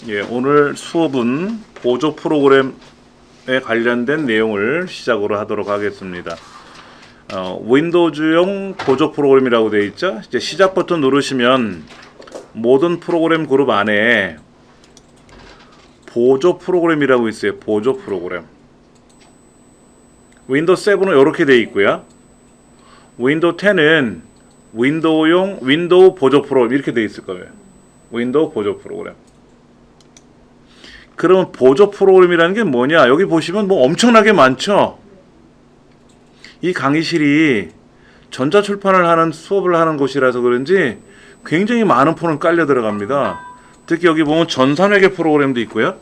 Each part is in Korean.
예, 오늘 수업은 보조 프로그램에 관련된 내용을 시작으로 하도록 하겠습니다. 윈도우즈용 보조 프로그램이라고 되어 있죠. 이제 시작 버튼 누르시면 모든 프로그램 그룹 안에 보조 프로그램이라고 있어요. 보조 프로그램. 윈도우 7은 이렇게 되어 있고요. 윈도우 10은 윈도우용 윈도우 보조 프로그램 이렇게 되어 있을 거예요. 윈도우 보조 프로그램. 그러면 보조 프로그램이라는 게 뭐냐? 여기 보시면 뭐 엄청나게 많죠? 이 강의실이 전자출판을 하는 수업을 하는 곳이라서 그런지 굉장히 많은 폰은 깔려 들어갑니다. 특히 여기 보면 전산회계 프로그램도 있고요.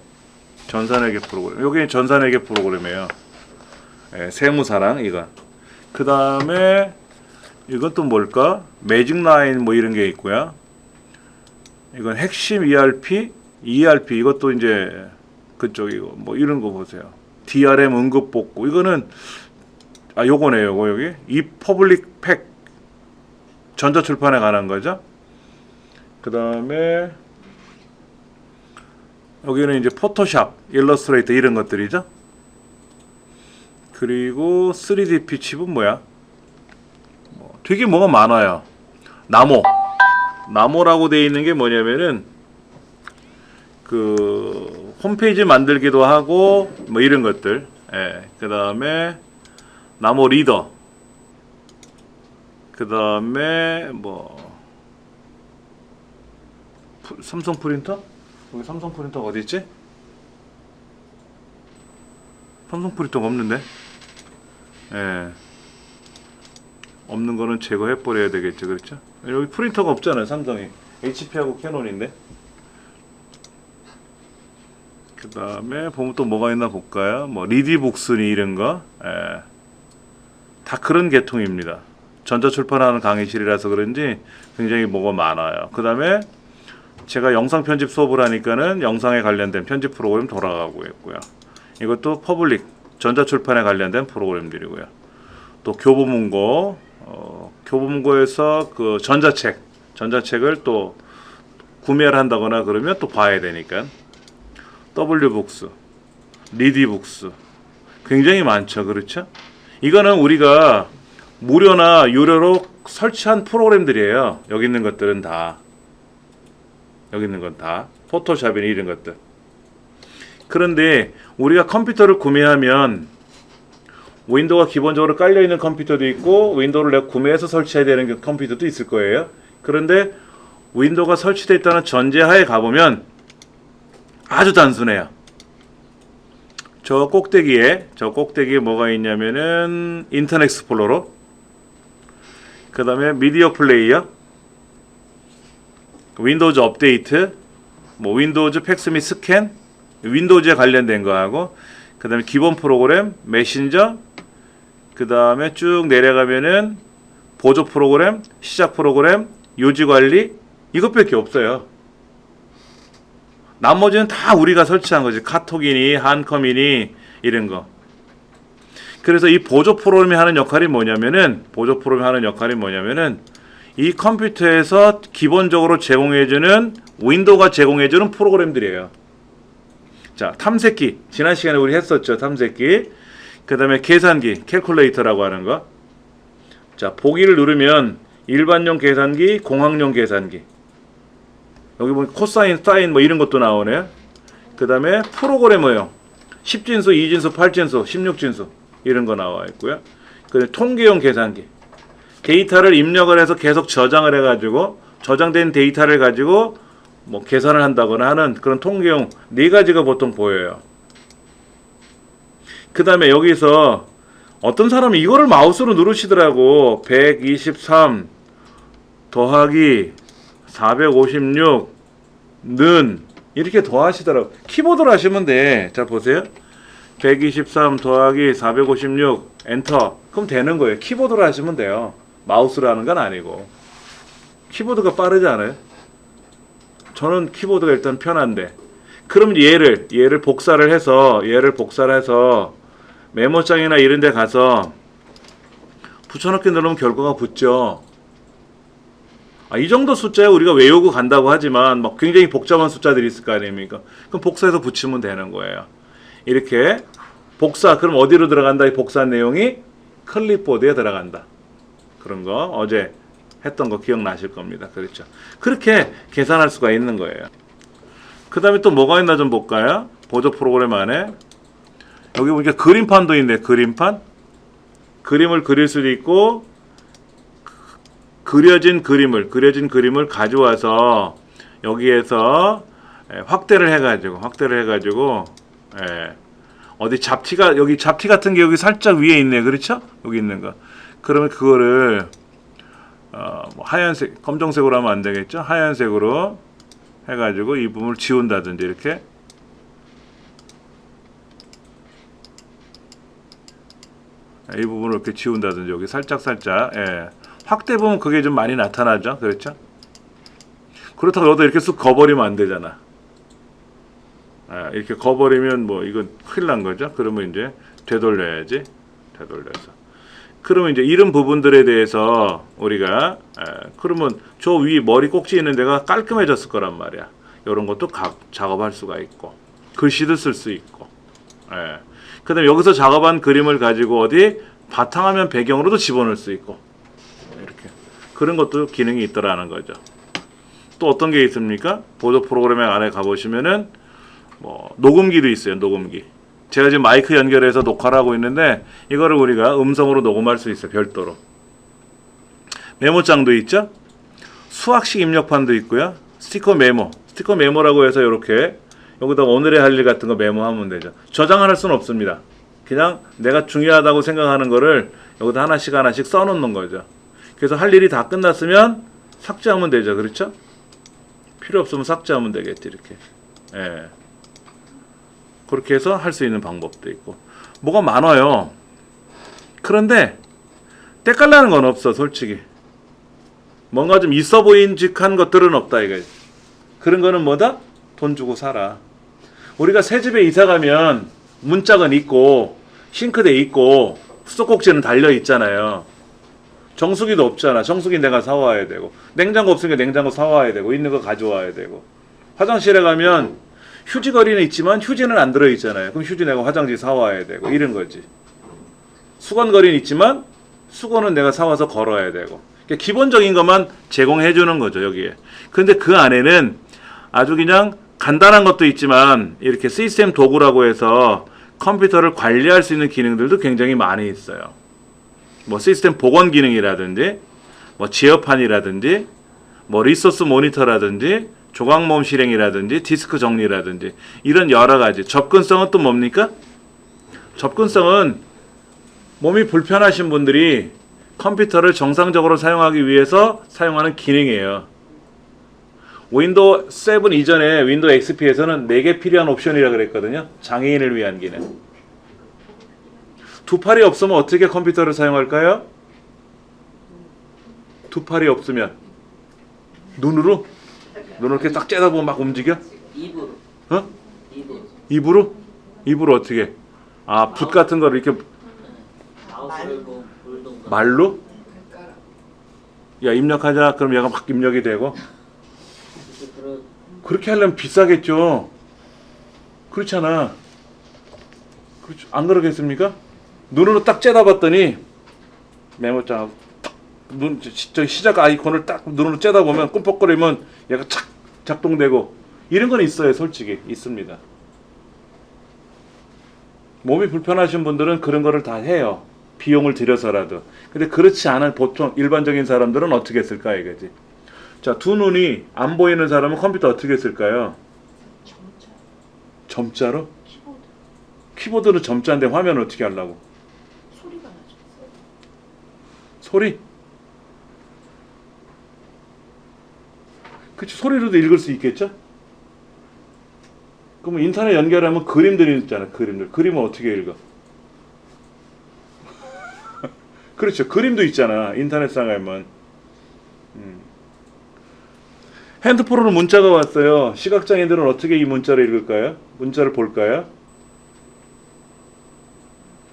전산회계 프로그램. 여기 전산회계 프로그램이에요. 예, 세무사랑 이거. 그 다음에 이건 또 뭘까? 매직 라인 뭐 이런 게 있고요. 이건 핵심 ERP 이것도 이제 그쪽이고 뭐 이런 거 보세요. DRM 응급복구 이거는 요거네요. 요거 여기 이 퍼블릭 팩 전자출판에 관한 거죠. 그 다음에 여기는 이제 포토샵, 일러스트레이터 이런 것들이죠. 그리고 3D P 칩은 뭐야? 되게 뭐가 많아요. 나모라고 되어 있는 게 뭐냐면은 그 홈페이지 만들기도 하고 뭐 이런 것들. 예. 그 다음에 나모 리더. 그 다음에 뭐 삼성 프린터? 여기 삼성 프린터가 어디 있지? 삼성 프린터가 없는데. 예. 없는 거는 제거해 버려야 되겠죠, 그렇죠? 여기 프린터가 없잖아요, 삼성이. HP하고 캐논인데. 그 다음에 보면 또 뭐가 있나 볼까요? 뭐 리디북스니 이런 거. 예. 다 그런 계통입니다. 전자출판하는 강의실이라서 그런지 굉장히 뭐가 많아요. 그 다음에 제가 영상 편집 수업을 하니까는 영상에 관련된 편집 프로그램 돌아가고 있고요. 이것도 퍼블릭 전자출판에 관련된 프로그램들이고요. 또 교보문고에서 그 전자책을 또 구매를 한다거나 그러면 또 봐야 되니까. W북스, 리디북스 굉장히 많죠, 그렇죠? 이거는 우리가 무료나 유료로 설치한 프로그램들이에요. 여기 있는 것들은 다. 여기 있는 건 다. 포토샵이나 이런 것들. 그런데 우리가 컴퓨터를 구매하면 윈도우가 기본적으로 깔려있는 컴퓨터도 있고 윈도우를 내가 구매해서 설치해야 되는 컴퓨터도 있을 거예요. 그런데 윈도우가 설치되어 있다는 전제하에 가보면 아주 단순해요. 저 꼭대기에 뭐가 있냐면은 인터넷 익스플로러, 그 다음에 미디어 플레이어, 윈도우즈 업데이트, 뭐 윈도우즈 팩스 및 스캔, 윈도우즈에 관련된 거하고, 그 다음에 기본 프로그램, 메신저, 그 다음에 쭉 내려가면은 보조 프로그램, 시작 프로그램, 요지 관리, 이것밖에 없어요. 나머지는 다 우리가 설치한 거지. 카톡이니 한컴이니 이런 거. 그래서 이 보조 프로그램이 하는 역할이 뭐냐면은 이 컴퓨터에서 기본적으로 제공해주는 윈도우가 제공해주는 프로그램들이에요. 자, 탐색기. 지난 시간에 우리 했었죠. 탐색기. 그 다음에 계산기. 캘큘레이터라고 하는 거. 자, 보기를 누르면 일반용 계산기, 공학용 계산기. 여기 보면 코사인, 사인 뭐 이런 것도 나오네요. 그 다음에 프로그래머요. 10진수, 2진수, 8진수, 16진수 이런 거 나와 있고요. 그 다음에 통계용 계산기. 데이터를 입력을 해서 계속 저장을 해가지고 저장된 데이터를 가지고 뭐 계산을 한다거나 하는 그런 통계용 네 가지가 보통 보여요. 그 다음에 여기서 어떤 사람이 이거를 마우스로 누르시더라고. 123 더하기 456는 이렇게 더하시더라고. 키보드로 하시면 돼. 자, 보세요. 123 더하기 456 엔터. 그럼 되는 거예요. 키보드로 하시면 돼요. 마우스로 하는 건 아니고. 키보드가 빠르지 않아요? 저는 키보드가 일단 편한데. 그럼 얘를 복사를 해서 메모장이나 이런 데 가서 붙여넣기 누르면 결과가 붙죠. 이 정도 숫자에 우리가 외우고 간다고 하지만 막 굉장히 복잡한 숫자들이 있을 거 아닙니까? 그럼 복사해서 붙이면 되는 거예요. 이렇게 복사, 그럼 어디로 들어간다? 이 복사한 내용이 클립보드에 들어간다. 그런 거 어제 했던 거 기억나실 겁니다. 그렇죠? 그렇게 계산할 수가 있는 거예요. 그 다음에 또 뭐가 있나 좀 볼까요? 보조 프로그램 안에 여기 보니까 그림판도 있네. 그림판. 그림을 그릴 수도 있고 그려진 그림을 가져와서 여기에서 확대를 해가지고 어디 잡티가, 여기 잡티 같은 게 여기 살짝 위에 있네. 그렇죠? 여기 있는 거. 그러면 그거를 뭐 하얀색, 검정색으로 하면 안 되겠죠? 하얀색으로 해가지고 이 부분을 지운다든지 이렇게. 이 부분을 이렇게 지운다든지 여기 살짝 확대 보면 그게 좀 많이 나타나죠. 그렇죠? 그렇다고 너도 이렇게 쑥 거버리면 안 되잖아. 이렇게 거버리면 뭐 이건 큰일 난 거죠. 그러면 이제 되돌려야지. 되돌려서. 그러면 이제 이런 부분들에 대해서 우리가 그러면 저 위 머리 꼭지 있는 데가 깔끔해졌을 거란 말이야. 이런 것도 작업할 수가 있고 글씨도 쓸 수 있고. 그 다음에 여기서 작업한 그림을 가지고 어디 바탕화면 배경으로도 집어넣을 수 있고 이렇게 그런 것도 기능이 있더라는 거죠. 또 어떤 게 있습니까? 보조 프로그램 안에 가보시면은 뭐 녹음기도 있어요. 녹음기. 제가 지금 마이크 연결해서 녹화를 하고 있는데 이거를 우리가 음성으로 녹음할 수 있어요. 별도로. 메모장도 있죠. 수학식 입력판도 있고요. 스티커 메모라고 해서 이렇게 여기다 오늘의 할 일 같은 거 메모하면 되죠. 저장할 수는 없습니다. 그냥 내가 중요하다고 생각하는 거를 여기다 하나씩 써놓는 거죠. 그래서 할 일이 다 끝났으면 삭제하면 되죠. 그렇죠? 필요 없으면 삭제하면 되겠지. 이렇게. 그렇게 해서 할 수 있는 방법도 있고 뭐가 많아요. 그런데 때깔나는 건 없어. 솔직히 뭔가 좀 있어 보인직한 것들은 없다 이거지. 그런 거는 뭐다? 돈 주고 사라. 우리가 새 집에 이사 가면 문짝은 있고 싱크대 있고 수도꼭지는 달려 있잖아요. 정수기도 없잖아. 정수기 내가 사와야 되고 냉장고 없으니까 냉장고 사와야 되고 있는 거 가져와야 되고 화장실에 가면 휴지거리는 있지만 휴지는 안 들어있잖아요. 그럼 휴지 내가 화장지 사와야 되고 이런 거지. 수건거리는 있지만 수건은 내가 사와서 걸어야 되고 그러니까 기본적인 것만 제공해 주는 거죠. 여기에. 근데 그 안에는 아주 그냥 간단한 것도 있지만 이렇게 시스템 도구라고 해서 컴퓨터를 관리할 수 있는 기능들도 굉장히 많이 있어요. 뭐 시스템 복원 기능이라든지 뭐 제어판이라든지 뭐 리소스 모니터라든지 조각모음 실행이라든지 디스크 정리라든지 이런 여러 가지. 접근성은 또 뭡니까? 접근성은 몸이 불편하신 분들이 컴퓨터를 정상적으로 사용하기 위해서 사용하는 기능이에요. 윈도우 7 이전에 윈도우 XP에서는 4개 필요한 옵션이라고 그랬거든요. 장애인을 위한 기능. 두 팔이 없으면 어떻게 컴퓨터를 사용할까요? 두 팔이 없으면 눈으로 이렇게 딱 째다보면 막 움직여? 입으로. 입으로? 입으로 어떻게? 붓 같은 거를 이렇게 말로? 야 입력하자. 그럼 얘가 막 입력이 되고. 그렇게 하려면 비싸겠죠. 그렇잖아. 그렇죠. 안 그러겠습니까? 눈으로 딱 째다봤더니 메모장 저기 시작 아이콘을 딱 눈으로 째다보면 꿈뻑거리면 얘가 착 작동되고 이런 건 있어요. 솔직히 있습니다. 몸이 불편하신 분들은 그런 거를 다 해요. 비용을 들여서라도. 근데 그렇지 않은 보통 일반적인 사람들은 어떻게 쓸까 이거지. 자, 두 눈이 안 보이는 사람은 컴퓨터 어떻게 쓸까요? 점자로? 키보드는 점자인데 화면 어떻게 하려고? 소리가 나죠. 소리? 그치, 소리로도 읽을 수 있겠죠? 그러면 인터넷 연결하면 그림들이 있잖아. 그림은 어떻게 읽어? 그렇죠. 그림도 있잖아. 인터넷상에 하면. 핸드폰으로 문자가 왔어요. 시각장애인들은 어떻게 이 문자를 읽을까요? 문자를 볼까요?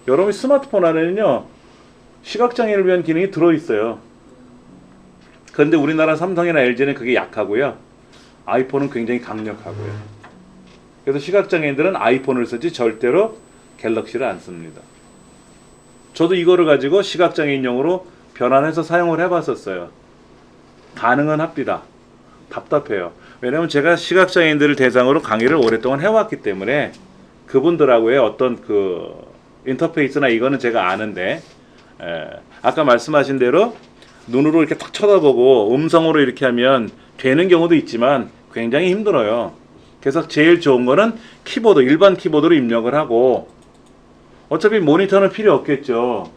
여러분 스마트폰 안에는요 시각장애인을 위한 기능이 들어있어요. 그런데 우리나라 삼성이나 LG는 그게 약하고요. 아이폰은 굉장히 강력하고요. 그래서 시각장애인들은 아이폰을 쓰지 절대로 갤럭시를 안 씁니다. 저도 이거를 가지고 시각장애인용으로 변환해서 사용을 해봤었어요. 가능은 합니다. 답답해요. 왜냐면 제가 시각장애인들을 대상으로 강의를 오랫동안 해왔기 때문에 그분들하고의 어떤 그 인터페이스나 이거는 제가 아는데, 아까 말씀하신 대로 눈으로 이렇게 탁 쳐다보고 음성으로 이렇게 하면 되는 경우도 있지만 굉장히 힘들어요. 그래서 제일 좋은 거는 키보드, 일반 키보드로 입력을 하고, 어차피 모니터는 필요 없겠죠.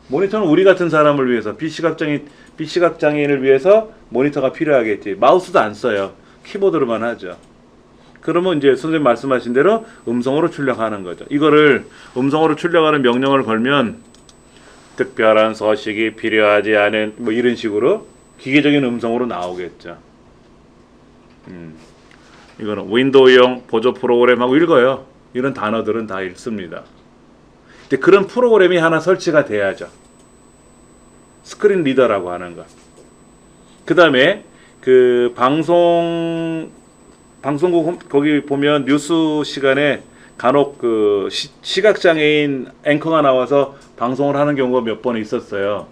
모니터는 우리 같은 사람을 위해서, 비시각장애인을 위해서 모니터가 필요하겠지. 마우스도 안 써요. 키보드로만 하죠. 그러면 이제 선생님 말씀하신 대로 음성으로 출력하는 거죠. 이거를 음성으로 출력하는 명령을 걸면 특별한 서식이 필요하지 않은 뭐 이런 식으로 기계적인 음성으로 나오겠죠. 이거는 윈도우용 보조 프로그램하고 읽어요. 이런 단어들은 다 읽습니다. 근데 그런 프로그램이 하나 설치가 돼야죠. 스크린 리더라고 하는 거. 그 다음에 그 방송국 거기 보면 뉴스 시간에 간혹 그 시각장애인 앵커가 나와서 방송을 하는 경우가 몇 번 있었어요.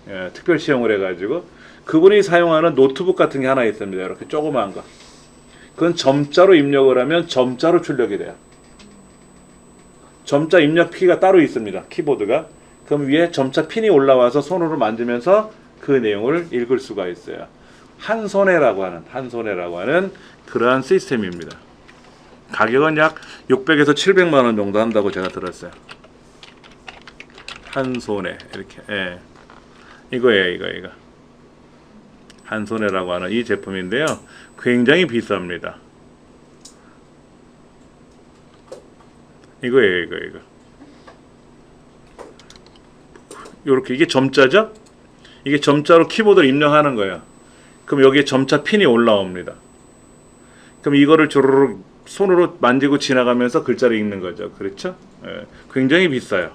예, 특별 시험을 해가지고 그분이 사용하는 노트북 같은 게 하나 있습니다. 이렇게 조그마한 거. 그건 점자로 입력을 하면 점자로 출력이 돼요. 점자 입력 키가 따로 있습니다. 키보드가. 그럼 위에 점자 핀이 올라와서 손으로 만지면서 그 내용을 읽을 수가 있어요. 한손해라고 하는 그러한 시스템입니다. 가격은 약 600에서 700만 원 정도 한다고 제가 들었어요. 한손해 이렇게. 예. 이거예요, 이거. 한손해라고 하는 이 제품인데요. 굉장히 비쌉니다. 이거예요, 이거. 요렇게 이게 점자죠? 이게 점자로 키보드를 입력하는 거예요. 그럼 여기에 점자 핀이 올라옵니다. 그럼 이거를 조르륵 손으로 만지고 지나가면서 글자를 읽는 거죠. 그렇죠? 예, 굉장히 비싸요.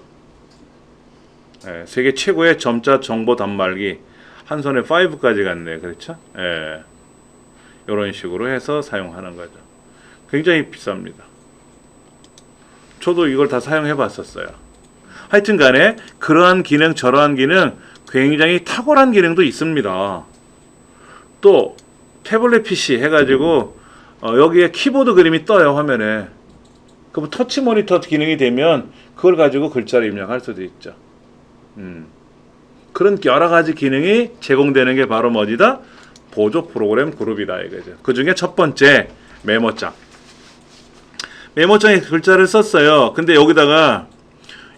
예, 세계 최고의 점자 정보 단말기 한손에 5까지 갔네요. 그렇죠? 예, 이런 식으로 해서 사용하는 거죠. 굉장히 비쌉니다. 저도 이걸 다 사용해 봤었어요. 하여튼 간에 그러한 기능 저러한 기능 굉장히 탁월한 기능도 있습니다. 또 태블릿 PC 해가지고 여기에 키보드 그림이 떠요. 화면에. 그럼 터치 모니터 기능이 되면 그걸 가지고 글자를 입력할 수도 있죠. 그런 여러 가지 기능이 제공되는 게 바로 뭐지다? 보조 프로그램 그룹이다 이거죠. 그 중에 첫 번째 메모장. 메모장에 글자를 썼어요. 근데 여기다가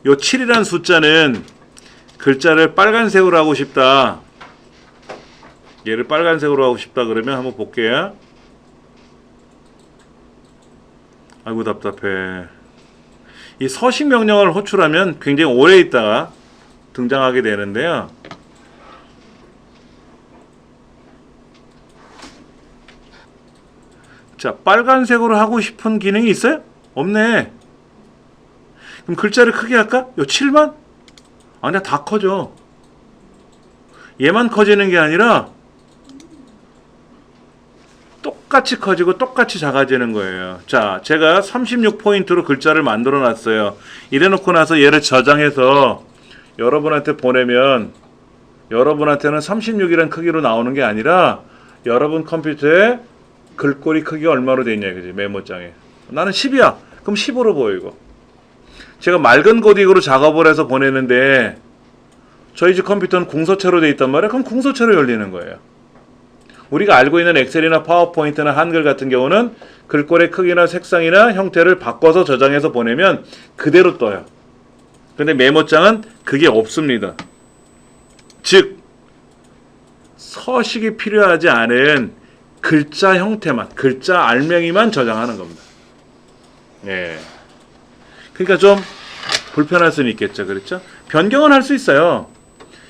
요 7이라는 숫자는 글자를 빨간색으로 하고 싶다. 얘를 빨간색으로 하고 싶다 그러면 한번 볼게요. 아이고 답답해. 이 서식 명령을 호출하면 굉장히 오래 있다가 등장하게 되는데요. 자, 빨간색으로 하고 싶은 기능이 있어요? 없네. 그럼 글자를 크게 할까? 요 7만? 아니야, 다 커져. 얘만 커지는 게 아니라 똑같이 커지고 똑같이 작아지는 거예요. 자, 제가 36포인트로 글자를 만들어 놨어요. 이래 놓고 나서 얘를 저장해서 여러분한테 보내면 여러분한테는 36이라는 크기로 나오는 게 아니라 여러분 컴퓨터에 글꼴이 크기가 얼마로 돼 있냐 그지? 메모장에. 나는 10이야. 그럼 10으로 보이고. 제가 맑은 코딩으로 작업을 해서 보내는데 저희 집 컴퓨터는 궁서체로 돼 있단 말이에요. 그럼 궁서체로 열리는 거예요. 우리가 알고 있는 엑셀이나 파워포인트나 한글 같은 경우는 글꼴의 크기나 색상이나 형태를 바꿔서 저장해서 보내면 그대로 떠요. 근데 메모장은 그게 없습니다. 즉 서식이 필요하지 않은 글자 형태만, 글자 알맹이만 저장하는 겁니다. 예. 그러니까 좀 불편할 수는 있겠죠. 그렇죠? 변경은 할 수 있어요.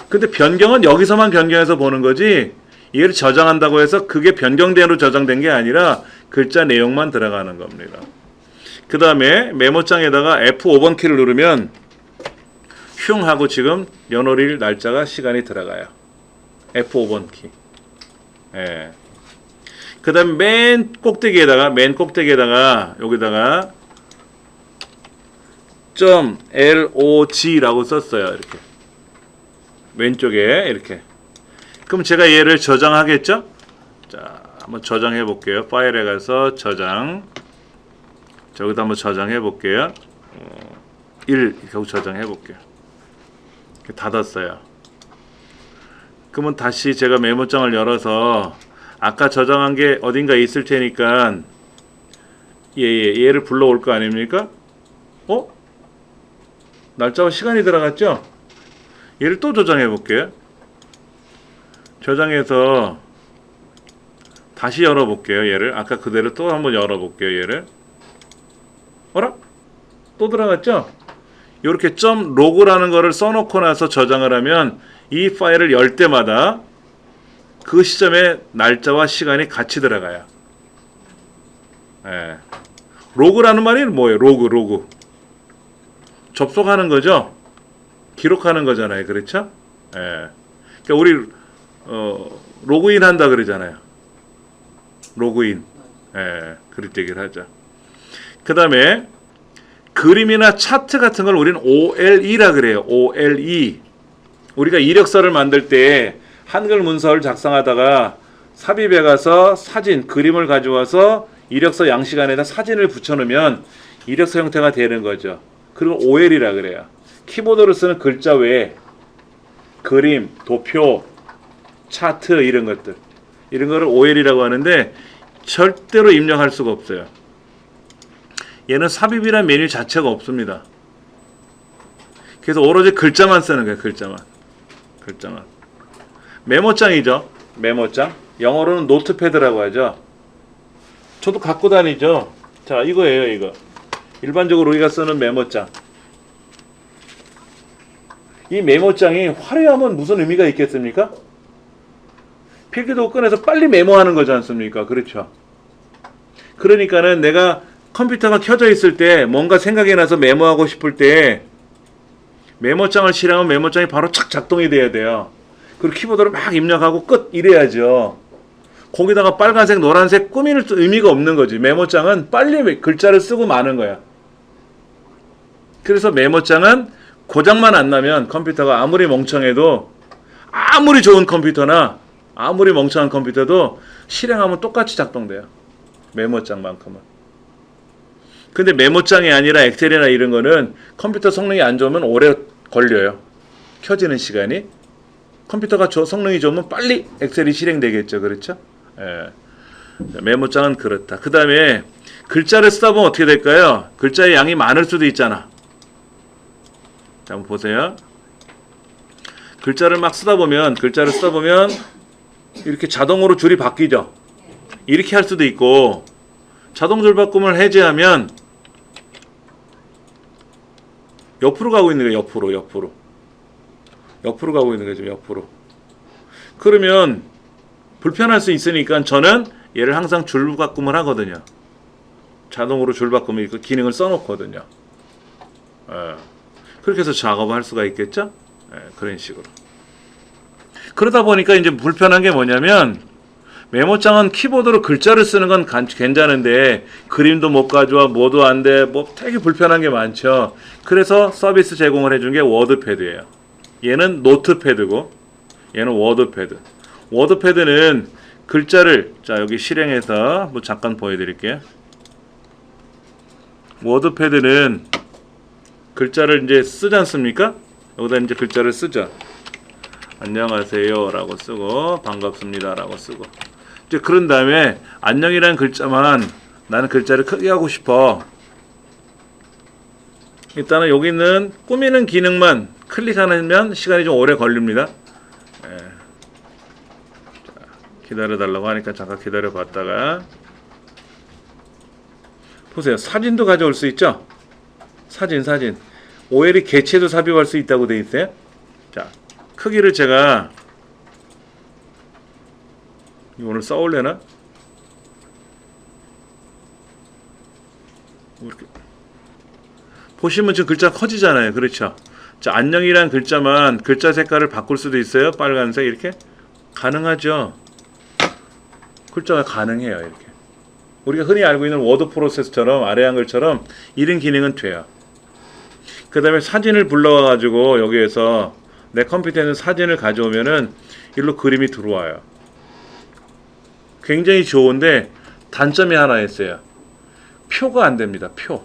근데 변경은 여기서만 변경해서 보는 거지 이걸 저장한다고 해서 그게 변경대로 저장된 게 아니라 글자 내용만 들어가는 겁니다. 그 다음에 메모장에다가 F5번 키를 누르면 흉 하고 지금 연월일 날짜가 시간이 들어가요. F5번 키. 예. 그 다음에 맨 꼭대기에다가 여기다가 .log라고 썼어요. 이렇게 왼쪽에 이렇게. 그럼 제가 얘를 저장하겠죠? 자, 한번 저장해 볼게요. 파일에 가서 저장. 저기다 한번 저장해 볼게요. 1 이렇게 하고 저장해 볼게요. 닫았어요. 그러면 다시 제가 메모장을 열어서 아까 저장한 게 어딘가 있을 테니까 얘를 불러올 거 아닙니까? 날짜와 시간이 들어갔죠? 얘를 또 저장해 볼게요. 저장해서 다시 열어 볼게요. 얘를 아까 그대로 또 한번 열어 볼게요. 얘를 어라? 또 들어갔죠? 이렇게 .log라는 거를 써놓고 나서 저장을 하면 이 파일을 열 때마다 그 시점에 날짜와 시간이 같이 들어가요. 예. 로그라는 말이 뭐예요? 로그. 접속하는 거죠? 기록하는 거잖아요. 그렇죠? 예. 그러니까 우리 로그인 한다 그러잖아요. 로그인. 예. 그럴 때 얘기를 하죠. 그 다음에 그림이나 차트 같은 걸 우리는 OLE라 그래요. OLE. 우리가 이력서를 만들 때 한글 문서를 작성하다가 삽입해 가서 사진, 그림을 가져와서 이력서 양식 안에다 사진을 붙여놓으면 이력서 형태가 되는 거죠. 그리고 OL이라 그래요. 키보드로 쓰는 글자 외에 그림, 도표, 차트 이런 것들. 이런 거를 OL이라고 하는데 절대로 입력할 수가 없어요. 얘는 삽입이라는 메뉴 자체가 없습니다. 그래서 오로지 글자만 쓰는 거예요. 글자만. 메모장이죠. 메모장. 영어로는 노트패드라고 하죠. 저도 갖고 다니죠. 자, 이거예요. 이거. 일반적으로 우리가 쓰는 메모장. 이 메모장이 화려하면 무슨 의미가 있겠습니까? 필기도 꺼내서 빨리 메모하는 거지 않습니까? 그렇죠. 그러니까는 내가 컴퓨터가 켜져 있을 때 뭔가 생각이 나서 메모하고 싶을 때 메모장을 실행하면 메모장이 바로 착 작동이 돼야 돼요. 그리고 키보드로 막 입력하고 끝 이래야죠. 거기다가 빨간색, 노란색 꾸밀 의미가 없는 거지. 메모장은 빨리 글자를 쓰고 마는 거야. 그래서 메모장은 고장만 안 나면 컴퓨터가 아무리 멍청해도 아무리 좋은 컴퓨터나 아무리 멍청한 컴퓨터도 실행하면 똑같이 작동돼요. 메모장만큼은. 근데 메모장이 아니라 엑셀이나 이런 거는 컴퓨터 성능이 안 좋으면 오래 걸려요. 켜지는 시간이. 컴퓨터가 성능이 좋으면 빨리 엑셀이 실행되겠죠. 그렇죠? 예. 메모장은 그렇다. 그 다음에 글자를 쓰다 보면 어떻게 될까요? 글자의 양이 많을 수도 있잖아. 자, 한번 보세요. 글자를 쓰다 보면 이렇게 자동으로 줄이 바뀌죠. 이렇게 할 수도 있고 자동 줄 바꿈을 해제하면 옆으로 가고 있는 거예요. 옆으로 가고 있는 거죠. 옆으로. 그러면 불편할 수 있으니까 저는 얘를 항상 줄 바꿈을 하거든요. 자동으로 줄 바꿈을 그 기능을 써놓거든요. 그렇게 해서 작업을 할 수가 있겠죠. 그런 식으로. 그러다 보니까 이제 불편한 게 뭐냐면 메모장은 키보드로 글자를 쓰는 건 괜찮은데 그림도 못 가져와, 뭐도 안 돼, 뭐 되게 불편한 게 많죠. 그래서 서비스 제공을 해준 게 워드패드예요. 얘는 노트패드고 얘는 워드패드. 워드패드는 글자를 자 여기 실행해서 뭐 잠깐 보여드릴게요. 워드패드는 글자를 이제 쓰지 않습니까? 여기다 이제 글자를 쓰죠. 안녕하세요 라고 쓰고 반갑습니다 라고 쓰고 이제 그런 다음에 안녕이라는 글자만 나는 글자를 크게 하고 싶어. 일단은 여기 있는 꾸미는 기능만 클릭하면 시간이 좀 오래 걸립니다. 기다려 달라고 하니까 잠깐 기다려 봤다가 보세요. 사진도 가져올 수 있죠. 사진 OL이 개체도 삽입할 수 있다고 돼 있어요. 자, 크기를 제가 오늘 써올래나? 이렇게 보시면 지금 글자 커지잖아요. 그렇죠. 자, 안녕이란 글자만 글자 색깔을 바꿀 수도 있어요. 빨간색 이렇게 가능하죠. 글자가 가능해요. 이렇게 우리가 흔히 알고 있는 워드 프로세스처럼 아래 한글처럼 이런 기능은 돼요. 그 다음에 사진을 불러와 가지고 여기에서 내 컴퓨터에 있는 사진을 가져오면은 일로 그림이 들어와요. 굉장히 좋은데 단점이 하나 있어요. 표가 안 됩니다. 표.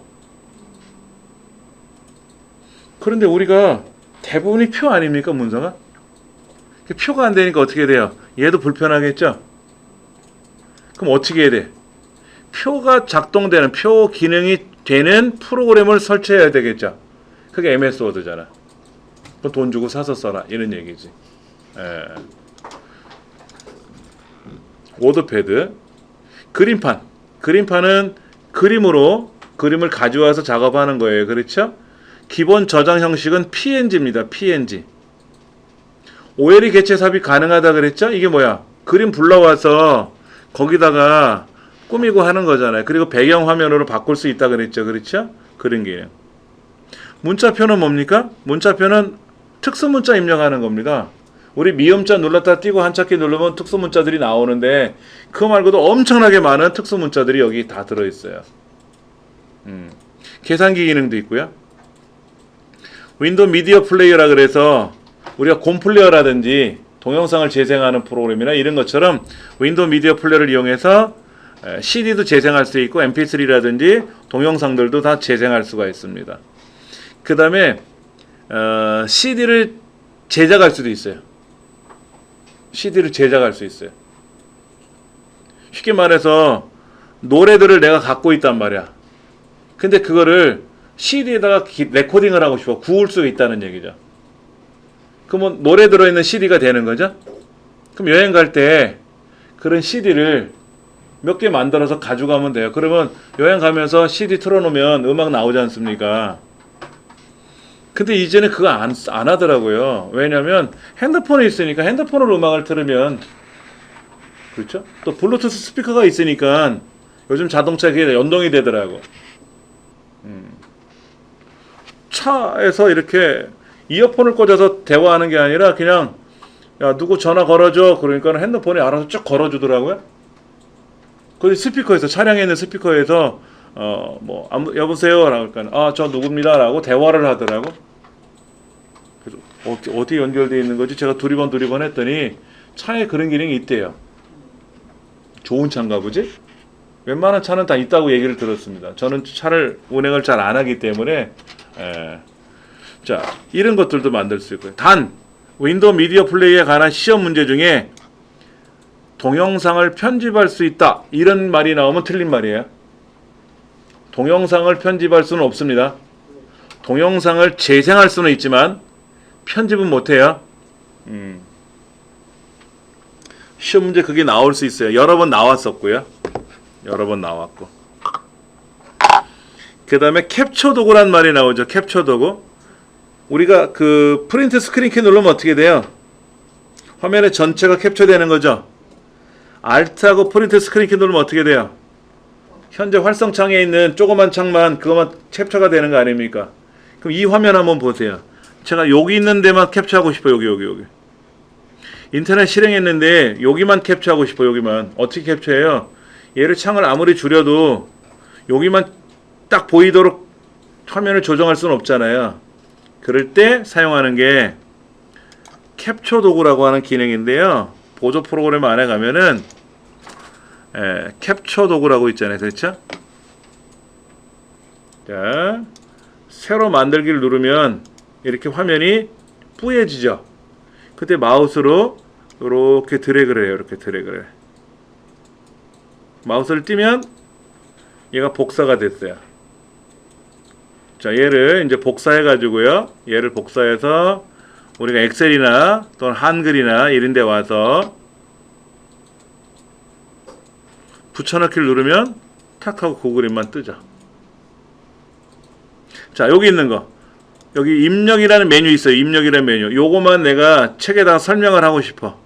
그런데 우리가 대부분이 표 아닙니까, 문서가? 표가 안 되니까 어떻게 돼요? 얘도 불편하겠죠? 그럼 어떻게 해야 돼? 표가 작동되는, 표 기능이 되는 프로그램을 설치해야 되겠죠? 그게 MS 워드잖아. 그럼 돈 주고 사서 써라. 이런 얘기지. 예. 워드패드. 그림판. 그림판은 그림으로 그림을 가져와서 작업하는 거예요. 그렇죠? 기본 저장 형식은 PNG입니다. PNG. OLE 개체 삽입 가능하다 그랬죠? 이게 뭐야? 그림 불러와서 거기다가 꾸미고 하는 거잖아요. 그리고 배경 화면으로 바꿀 수 있다 그랬죠. 그렇죠? 그런 기능. 문자표는 뭡니까? 문자표는 특수문자 입력하는 겁니다. 우리 미음자 눌렀다 띄고 한자키 누르면 특수문자들이 나오는데 그거 말고도 엄청나게 많은 특수문자들이 여기 다 들어있어요. 계산기 기능도 있고요. 윈도우 미디어 플레이어라 그래서 우리가 곰플레어라든지 동영상을 재생하는 프로그램이나 이런 것처럼 윈도우 미디어 플레이어를 이용해서 CD도 재생할 수 있고 MP3라든지 동영상들도 다 재생할 수가 있습니다. 그 다음에 CD를 제작할 수도 있어요. CD를 제작할 수 있어요. 쉽게 말해서 노래들을 내가 갖고 있단 말이야. 근데 그거를 CD에다가 레코딩을 하고 싶어. 구울 수 있다는 얘기죠. 그러면 노래 들어있는 CD가 되는 거죠. 그럼 여행 갈 때 그런 CD를 몇 개 만들어서 가져가면 돼요. 그러면 여행 가면서 CD 틀어놓으면 음악 나오지 않습니까? 근데 이제는 그거 안 하더라고요. 왜냐면 핸드폰에 있으니까 핸드폰으로 음악을 틀으면, 그렇죠? 또 블루투스 스피커가 있으니까 요즘 자동차에 그게 연동이 되더라고. 차에서 이렇게 이어폰을 꽂아서 대화하는 게 아니라 그냥 야 누구 전화 걸어줘 그러니까 핸드폰에 알아서 쭉 걸어주더라고요. 그 스피커에서, 차량에 있는 스피커에서 뭐 여보세요 라고 하니까 저 누굽니다 라고 대화를 하더라고. 그래서 어디 연결되어 있는 거지? 제가 두리번 했더니 차에 그런 기능이 있대요. 좋은 차인가 보지? 웬만한 차는 다 있다고 얘기를 들었습니다. 저는 차를 운행을 잘 안 하기 때문에 자, 이런 것들도 만들 수 있고요. 단 윈도우 미디어 플레이에 관한 시험 문제 중에 동영상을 편집할 수 있다 이런 말이 나오면 틀린 말이에요. 동영상을 편집할 수는 없습니다. 동영상을 재생할 수는 있지만 편집은 못해요. 시험 문제 그게 나올 수 있어요. 여러 번 나왔었고요. 여러 번 나왔고. 그 다음에 캡처 도구란 말이 나오죠. 캡처 도구. 우리가 그 프린트 스크린 키 누르면 어떻게 돼요? 화면에 전체가 캡처되는 거죠. Alt하고 프린트 스크린 키 누르면 어떻게 돼요? 현재 활성창에 있는 조그만 창만 그것만 캡처가 되는 거 아닙니까? 그럼 이 화면 한번 보세요. 제가 여기 있는 데만 캡처하고 싶어요. 여기. 인터넷 실행했는데 여기만 캡처하고 싶어요. 여기만. 어떻게 캡처해요? 얘를 창을 아무리 줄여도 여기만 딱 보이도록 화면을 조정할 수는 없잖아요. 그럴 때 사용하는 게 캡처 도구라고 하는 기능인데요. 보조 프로그램 안에 가면은 캡처 도구라고 있잖아요. 그렇죠? 자, 새로 만들기를 누르면 이렇게 화면이 뿌얘지죠. 그때 마우스로 이렇게 드래그를 해요. 이렇게 드래그를 해요. 마우스를 띄면 얘가 복사가 됐어요. 자, 얘를 이제 복사해 가지고요. 얘를 복사해서 우리가 엑셀이나 또는 한글이나 이런 데 와서 붙여넣기를 누르면 탁 하고 그 그림만 뜨죠. 자, 여기 있는 거. 여기 입력이라는 메뉴 있어요. 입력이라는 메뉴. 요거만 내가 책에다가 설명을 하고 싶어.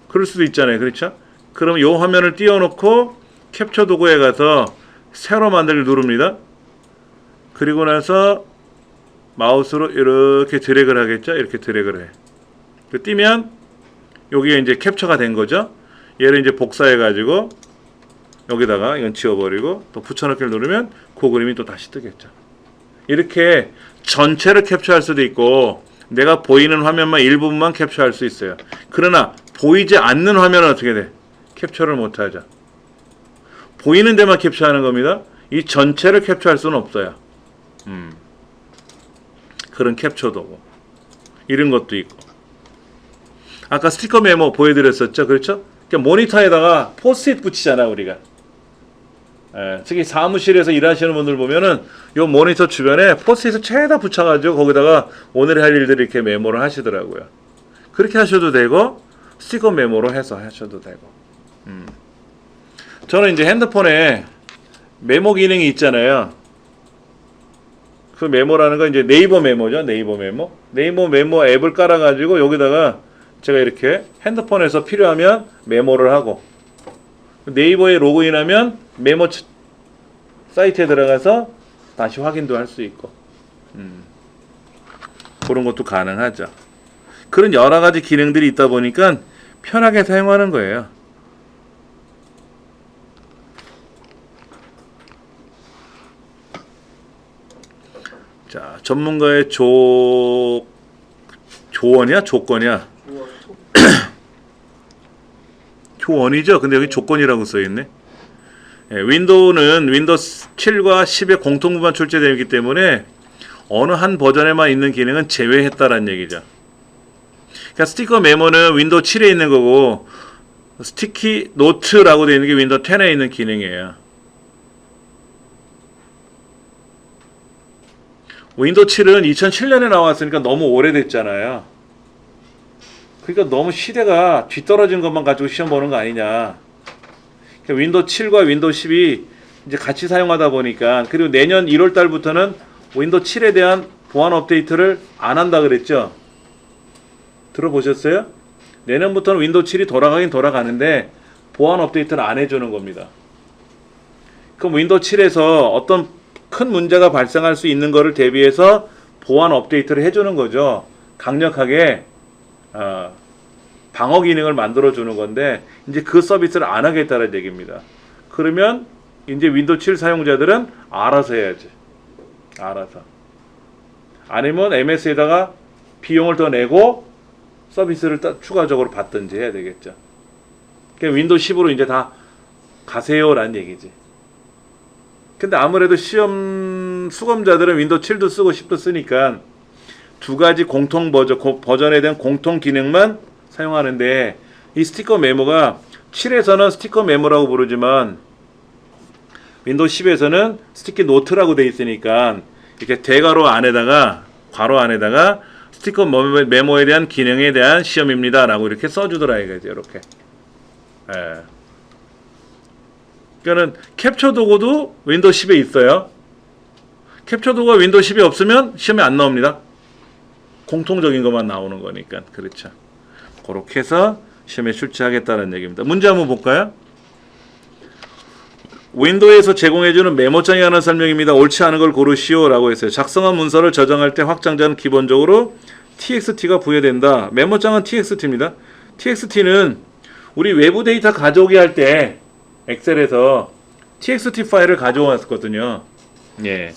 그럴 수도 있잖아요. 그렇죠? 그럼 요 화면을 띄워놓고 캡처 도구에 가서 새로 만들기 누릅니다. 그리고 나서 마우스로 이렇게 드래그를 하겠죠. 이렇게 드래그를 해. 띄면 여기에 이제 캡처가 된 거죠. 얘를 이제 복사해 가지고 여기다가 이건 지워버리고 또 붙여넣기를 누르면 그 그림이 또 다시 뜨겠죠. 이렇게 전체를 캡처할 수도 있고 내가 보이는 화면만 일부분만 캡처할 수 있어요. 그러나 보이지 않는 화면은 어떻게 돼? 캡처를 못하죠. 보이는 데만 캡처하는 겁니다. 이 전체를 캡처할 수는 없어요. 그런 캡처도고 이런 것도 있고 아까 스티커 메모 보여드렸었죠. 그렇죠? 그러니까 모니터에다가 포스트잇 붙이잖아 우리가. 특히 사무실에서 일하시는 분들 보면은 요 모니터 주변에 포스트잇을 최다 붙여가지고 거기다가 오늘 할 일들을 이렇게 메모를 하시더라고요. 그렇게 하셔도 되고 스티커 메모로 해서 하셔도 되고. 저는 이제 핸드폰에 메모 기능이 있잖아요. 그 메모라는 건 이제 네이버 메모죠. 네이버 메모. 네이버 메모 앱을 깔아가지고 여기다가 제가 이렇게 핸드폰에서 필요하면 메모를 하고 네이버에 로그인하면 메모 사이트에 들어가서 다시 확인도 할 수 있고 그런 것도 가능하죠. 그런 여러 가지 기능들이 있다 보니까 편하게 사용하는 거예요. 자, 전문가의 조언이야? 조건이야? 조언이죠? 근데 여기 조건이라고 써있네. 윈도우는 윈도우 7과 10의 공통부만 출제되기 때문에 어느 한 버전에만 있는 기능은 제외했다라는 얘기죠. 그러니까 스티커 메모는 윈도우 7에 있는 거고 스티키 노트라고 되어 있는 게 윈도우 10에 있는 기능이에요. 윈도우 7은 2007년에 나왔으니까 너무 오래됐잖아요. 그러니까 너무 시대가 뒤떨어진 것만 가지고 시험 보는 거 아니냐. 그러니까 윈도우 7과 윈도우 10이 이제 같이 사용하다 보니까 그리고 내년 1월 달부터는 윈도우 7에 대한 보안 업데이트를 안 한다 그랬죠. 들어보셨어요? 내년부터는 윈도우 7이 돌아가긴 돌아가는데 보안 업데이트를 안 해주는 겁니다. 그럼 윈도우 7에서 어떤 큰 문제가 발생할 수 있는 것을 대비해서 보안 업데이트를 해주는 거죠. 강력하게 방어 기능을 만들어 주는 건데 이제 그 서비스를 안 하겠다는 얘기입니다. 그러면 이제 윈도우 7 사용자들은 알아서 해야지. 알아서. 아니면 MS에다가 비용을 더 내고 서비스를 추가적으로 받든지 해야 되겠죠. 그러니까 윈도우 10으로 이제 다 가세요라는 얘기지. 근데 아무래도 시험 수검자들은 윈도우 7도 쓰고 10도 쓰니까 두 가지 공통 버전에 대한 공통 기능만 사용하는데 이 스티커 메모가 7에서는 스티커 메모라고 부르지만 윈도우 10에서는 스티키 노트라고 되어 있으니까 이렇게 대괄호 안에다가 괄호 안에다가 스티커 메모에 대한 기능에 대한 시험입니다 라고 이렇게 써주더라 이거죠. 이렇게. 그러니까는 캡처 도구도 윈도우 10에 있어요. 캡처 도구가 윈도우 10에 없으면 시험에 안 나옵니다. 공통적인 것만 나오는 거니까. 그렇죠. 그렇게 해서 시험에 출제하겠다는 얘기입니다. 문제 한번 볼까요? 윈도우에서 제공해주는 메모장에 관한 설명입니다. 옳지 않은 걸 고르시오 라고 했어요. 작성한 문서를 저장할 때 확장자는 기본적으로 txt가 부여된다. 메모장은 txt입니다. txt는 우리 외부 데이터 가져오게 할 때 엑셀에서 txt 파일을 가져왔거든요. 예.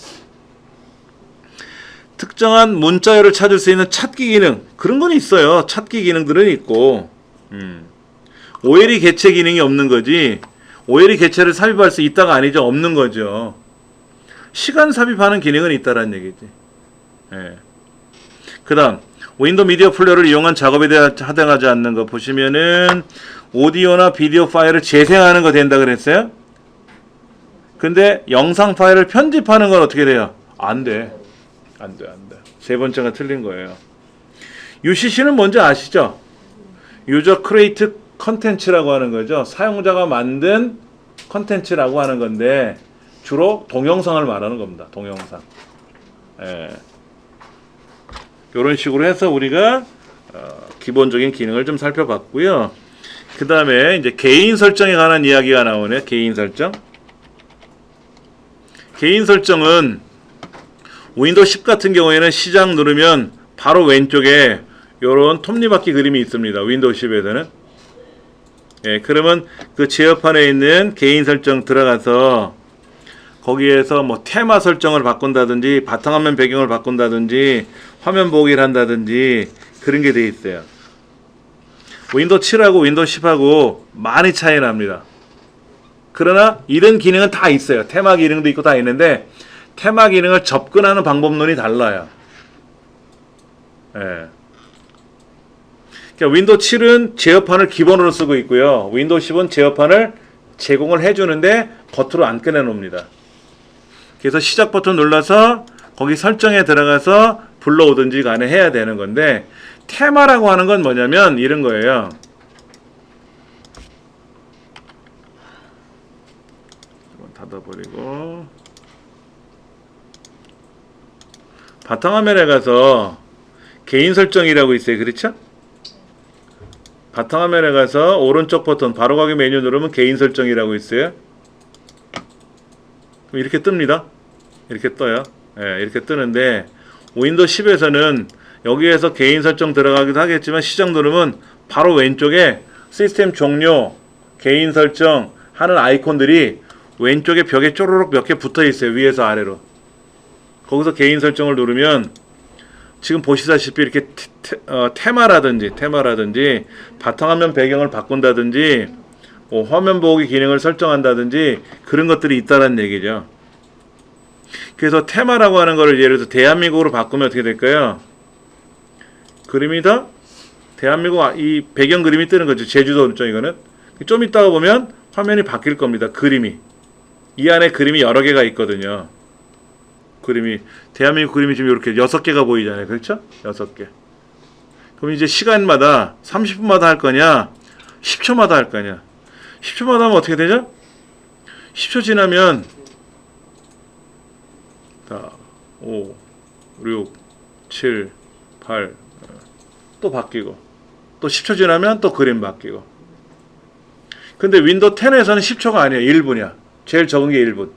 특정한 문자열을 찾을 수 있는 찾기 기능 그런 건 있어요. 찾기 기능들은 있고 OLE 개체 기능이 없는 거지. OLE 개체를 삽입할 수 있다가 아니죠. 없는 거죠. 시간 삽입하는 기능은 있다라는 얘기지. 예. 그 다음 윈도우 미디어 플레이어를 이용한 작업에 대해 하등하지 않는 거 보시면은 오디오나 비디오 파일을 재생하는 거 된다 그랬어요? 근데 영상 파일을 편집하는 건 어떻게 돼요? 안 돼. 안 돼. 세 번째가 틀린 거예요. UCC는 뭔지 아시죠? 유저 크리에이트 컨텐츠라고 하는 거죠. 사용자가 만든 컨텐츠라고 하는 건데 주로 동영상을 말하는 겁니다. 동영상. 이런 식으로 해서 우리가 기본적인 기능을 좀 살펴봤고요. 그 다음에 이제 개인 설정에 관한 이야기가 나오네요. 개인 설정. 개인 설정은 윈도우 10 같은 경우에는 시작 누르면 바로 왼쪽에 요런 톱니바퀴 그림이 있습니다. 윈도우 10에서는. 예, 그러면 그 제어판에 있는 개인 설정 들어가서 거기에서 뭐 테마 설정을 바꾼다든지 바탕화면 배경을 바꾼다든지 화면 보기를 한다든지 그런 게 돼 있어요. 윈도우 7하고 윈도우 10하고 많이 차이 납니다. 그러나 이런 기능은 다 있어요. 테마 기능도 있고 다 있는데 테마 기능을 접근하는 방법론이 달라요. 예. 그러니까 윈도우 7은 제어판을 기본으로 쓰고 있고요. 윈도우 10은 제어판을 제공을 해주는데 겉으로 안 꺼내놓습니다. 그래서 시작 버튼 눌러서 거기 설정에 들어가서 불러오든지 간에 해야 되는 건데 테마라고 하는 건 뭐냐면 이런 거예요. 닫아버리고 바탕화면에 가서 개인 설정이라고 있어요. 그렇죠? 바탕화면에 가서 오른쪽 버튼 바로 가기 메뉴 누르면 개인 설정이라고 있어요. 그럼 이렇게 뜹니다. 이렇게 떠요. 예, 이렇게 뜨는데 윈도우 10에서는 여기에서 개인 설정 들어가기도 하겠지만 시작 누르면 바로 왼쪽에 시스템 종료, 개인 설정 하는 아이콘들이 왼쪽에 벽에 쪼르륵 몇 개 붙어 있어요. 위에서 아래로. 거기서 개인 설정을 누르면 지금 보시다시피 이렇게 테마라든지 바탕화면 배경을 바꾼다든지 화면 보기 기능을 설정한다든지 그런 것들이 있다는 얘기죠. 그래서 테마라고 하는 거를 예를 들어서 대한민국으로 바꾸면 어떻게 될까요? 그림이다? 대한민국 이 배경 그림이 뜨는 거죠. 제주도죠. 이거는 좀 이따가 보면 화면이 바뀔 겁니다. 그림이 이 안에 그림이 여러 개가 있거든요. 그림이 대한민국 그림이 지금 이렇게 6개가 보이잖아요. 그렇죠? 6개. 그럼 이제 시간마다 30분마다 할 거냐 10초마다 할 거냐 10초마다 하면 어떻게 되죠? 10초 지나면 5, 6, 7, 8 또 바뀌고 또 10초 지나면 또 그림 바뀌고. 근데 윈도우 10에서는 10초가 아니에요. 1분이야. 제일 적은 게 1분.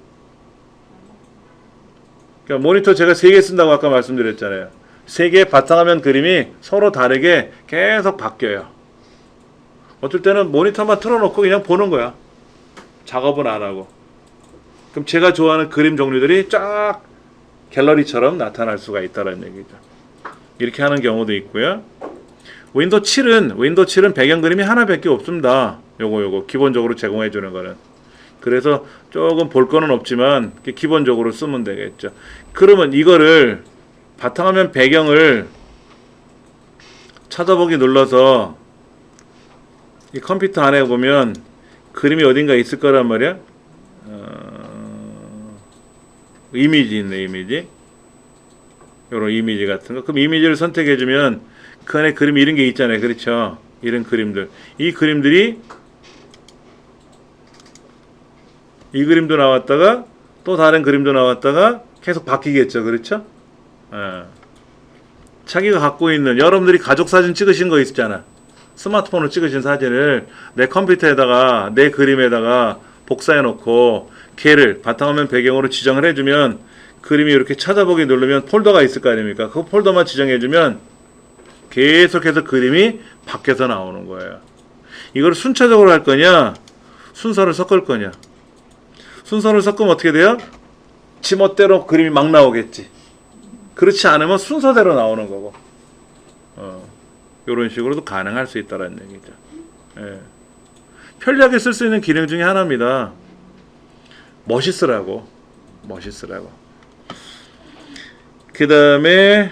그러니까 모니터 제가 3개 쓴다고 아까 말씀드렸잖아요. 3개의 바탕화면 그림이 서로 다르게 계속 바뀌어요. 어떨 때는 모니터만 틀어놓고 그냥 보는 거야. 작업은 안 하고. 그럼 제가 좋아하는 그림 종류들이 쫙 갤러리처럼 나타날 수가 있다는 얘기죠. 이렇게 하는 경우도 있고요. 윈도우 7은 배경 그림이 하나밖에 없습니다. 요거 기본적으로 제공해 주는 거는. 그래서 조금 볼 거는 없지만 기본적으로 쓰면 되겠죠. 그러면 이거를 바탕화면 배경을 찾아보기 눌러서 이 컴퓨터 안에 보면 그림이 어딘가 있을 거란 말이야. 이미지 있네. 이미지. 요런 이미지 같은 거. 그럼 이미지를 선택해 주면 그 안에 그림 이런 게 있잖아요. 그렇죠? 이런 그림들. 이 그림들이 이 그림도 나왔다가 또 다른 그림도 나왔다가 계속 바뀌겠죠. 그렇죠? 자기가 갖고 있는 여러분들이 가족 사진 찍으신 거 있잖아. 스마트폰으로 찍으신 사진을 내 컴퓨터에다가 내 그림에다가 복사해 놓고 걔를 바탕화면 배경으로 지정을 해주면 그림이 이렇게 찾아보기 누르면 폴더가 있을 거 아닙니까? 그 폴더만 지정해 주면 계속해서 그림이 바뀌어서 나오는 거예요. 이걸 순차적으로 할 거냐 순서를 섞을 거냐. 순서를 섞으면 어떻게 돼요? 지멋대로 그림이 막 나오겠지. 그렇지 않으면 순서대로 나오는 거고. 이런 식으로도 가능할 수 있다는 얘기죠. 예. 편리하게 쓸 수 있는 기능 중에 하나입니다. 멋있으라고. 그 다음에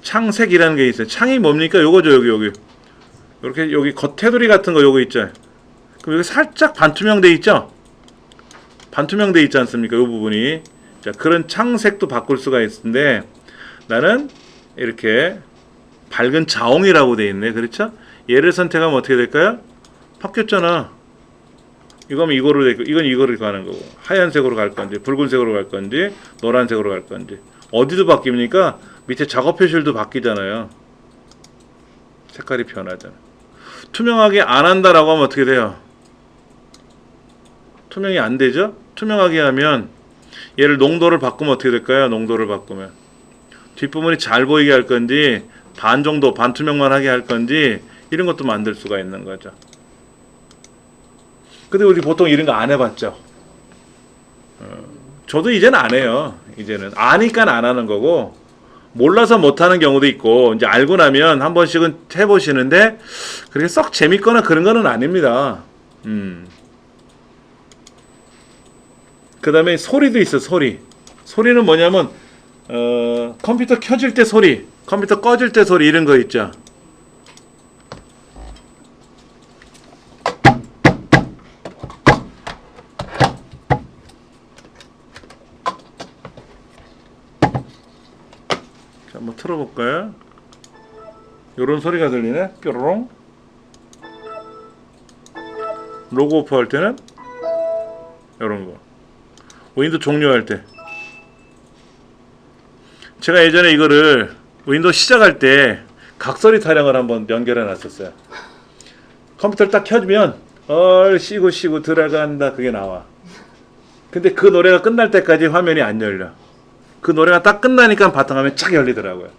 창색이라는 게 있어요. 창이 뭡니까? 요거죠. 여기 이렇게 여기 겉테두리 같은 거 요거 있죠. 그럼 여기 살짝 반투명돼 있죠? 반투명돼 있지 않습니까? 이 부분이. 자, 그런 창색도 바꿀 수가 있는데 나는 이렇게 밝은 자홍이라고 돼 있네. 그렇죠? 얘를 선택하면 어떻게 될까요? 바뀌었잖아. 이거면 이거로 돼 있고 이건 이거로 가는 거고 하얀색으로 갈 건지 붉은색으로 갈 건지 노란색으로 갈 건지 어디도 바뀝니까? 밑에 작업 표시도 바뀌잖아요. 색깔이 변하잖아. 투명하게 안 한다라고 하면 어떻게 돼요? 투명이 안 되죠? 투명하게 하면 얘를 농도를 바꾸면 어떻게 될까요? 농도를 바꾸면 뒷부분이 잘 보이게 할 건지 반 정도 반투명만 하게 할 건지 이런 것도 만들 수가 있는 거죠. 근데 우리 보통 이런 거 안 해봤죠. 저도 이제는 안 해요. 이제는 아니까 안 하는 거고, 몰라서 못 하는 경우도 있고, 이제 알고 나면 한 번씩은 해보시는데 그렇게 썩 재밌거나 그런 거는 아닙니다. 그 다음에 소리도 있어. 소리는 뭐냐면 컴퓨터 켜질 때 소리, 컴퓨터 꺼질 때 소리, 이런 거 있죠. 자, 한번 틀어볼까요? 요런 소리가 들리네. 뾰로롱. 로고 오프 할 때는 요런 거. 윈도우 종료할 때. 제가 예전에 이거를 윈도우 시작할 때 각소리 타령을 한번 연결해 놨었어요. 컴퓨터를 딱 켜주면 쉬고 들어간다, 그게 나와. 근데 그 노래가 끝날 때까지 화면이 안 열려. 그 노래가 딱 끝나니까 바탕화면이 착 열리더라고요.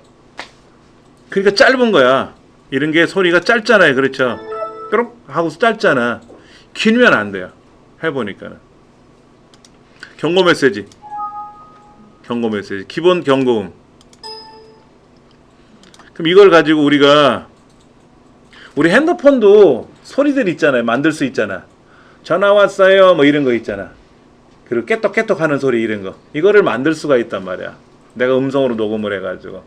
그러니까 짧은 거야. 이런 게 소리가 짧잖아요. 그렇죠? 뾰록 하고서 짧잖아. 길면 안 돼요. 해보니까는. 경고 메시지. 기본 경고음. 그럼 이걸 가지고 우리 핸드폰도 소리들 있잖아요. 만들 수 있잖아. 전화 왔어요. 뭐 이런 거 있잖아. 그리고 깨똑깨똑 하는 소리, 이런 거. 이거를 만들 수가 있단 말이야. 내가 음성으로 녹음을 해가지고.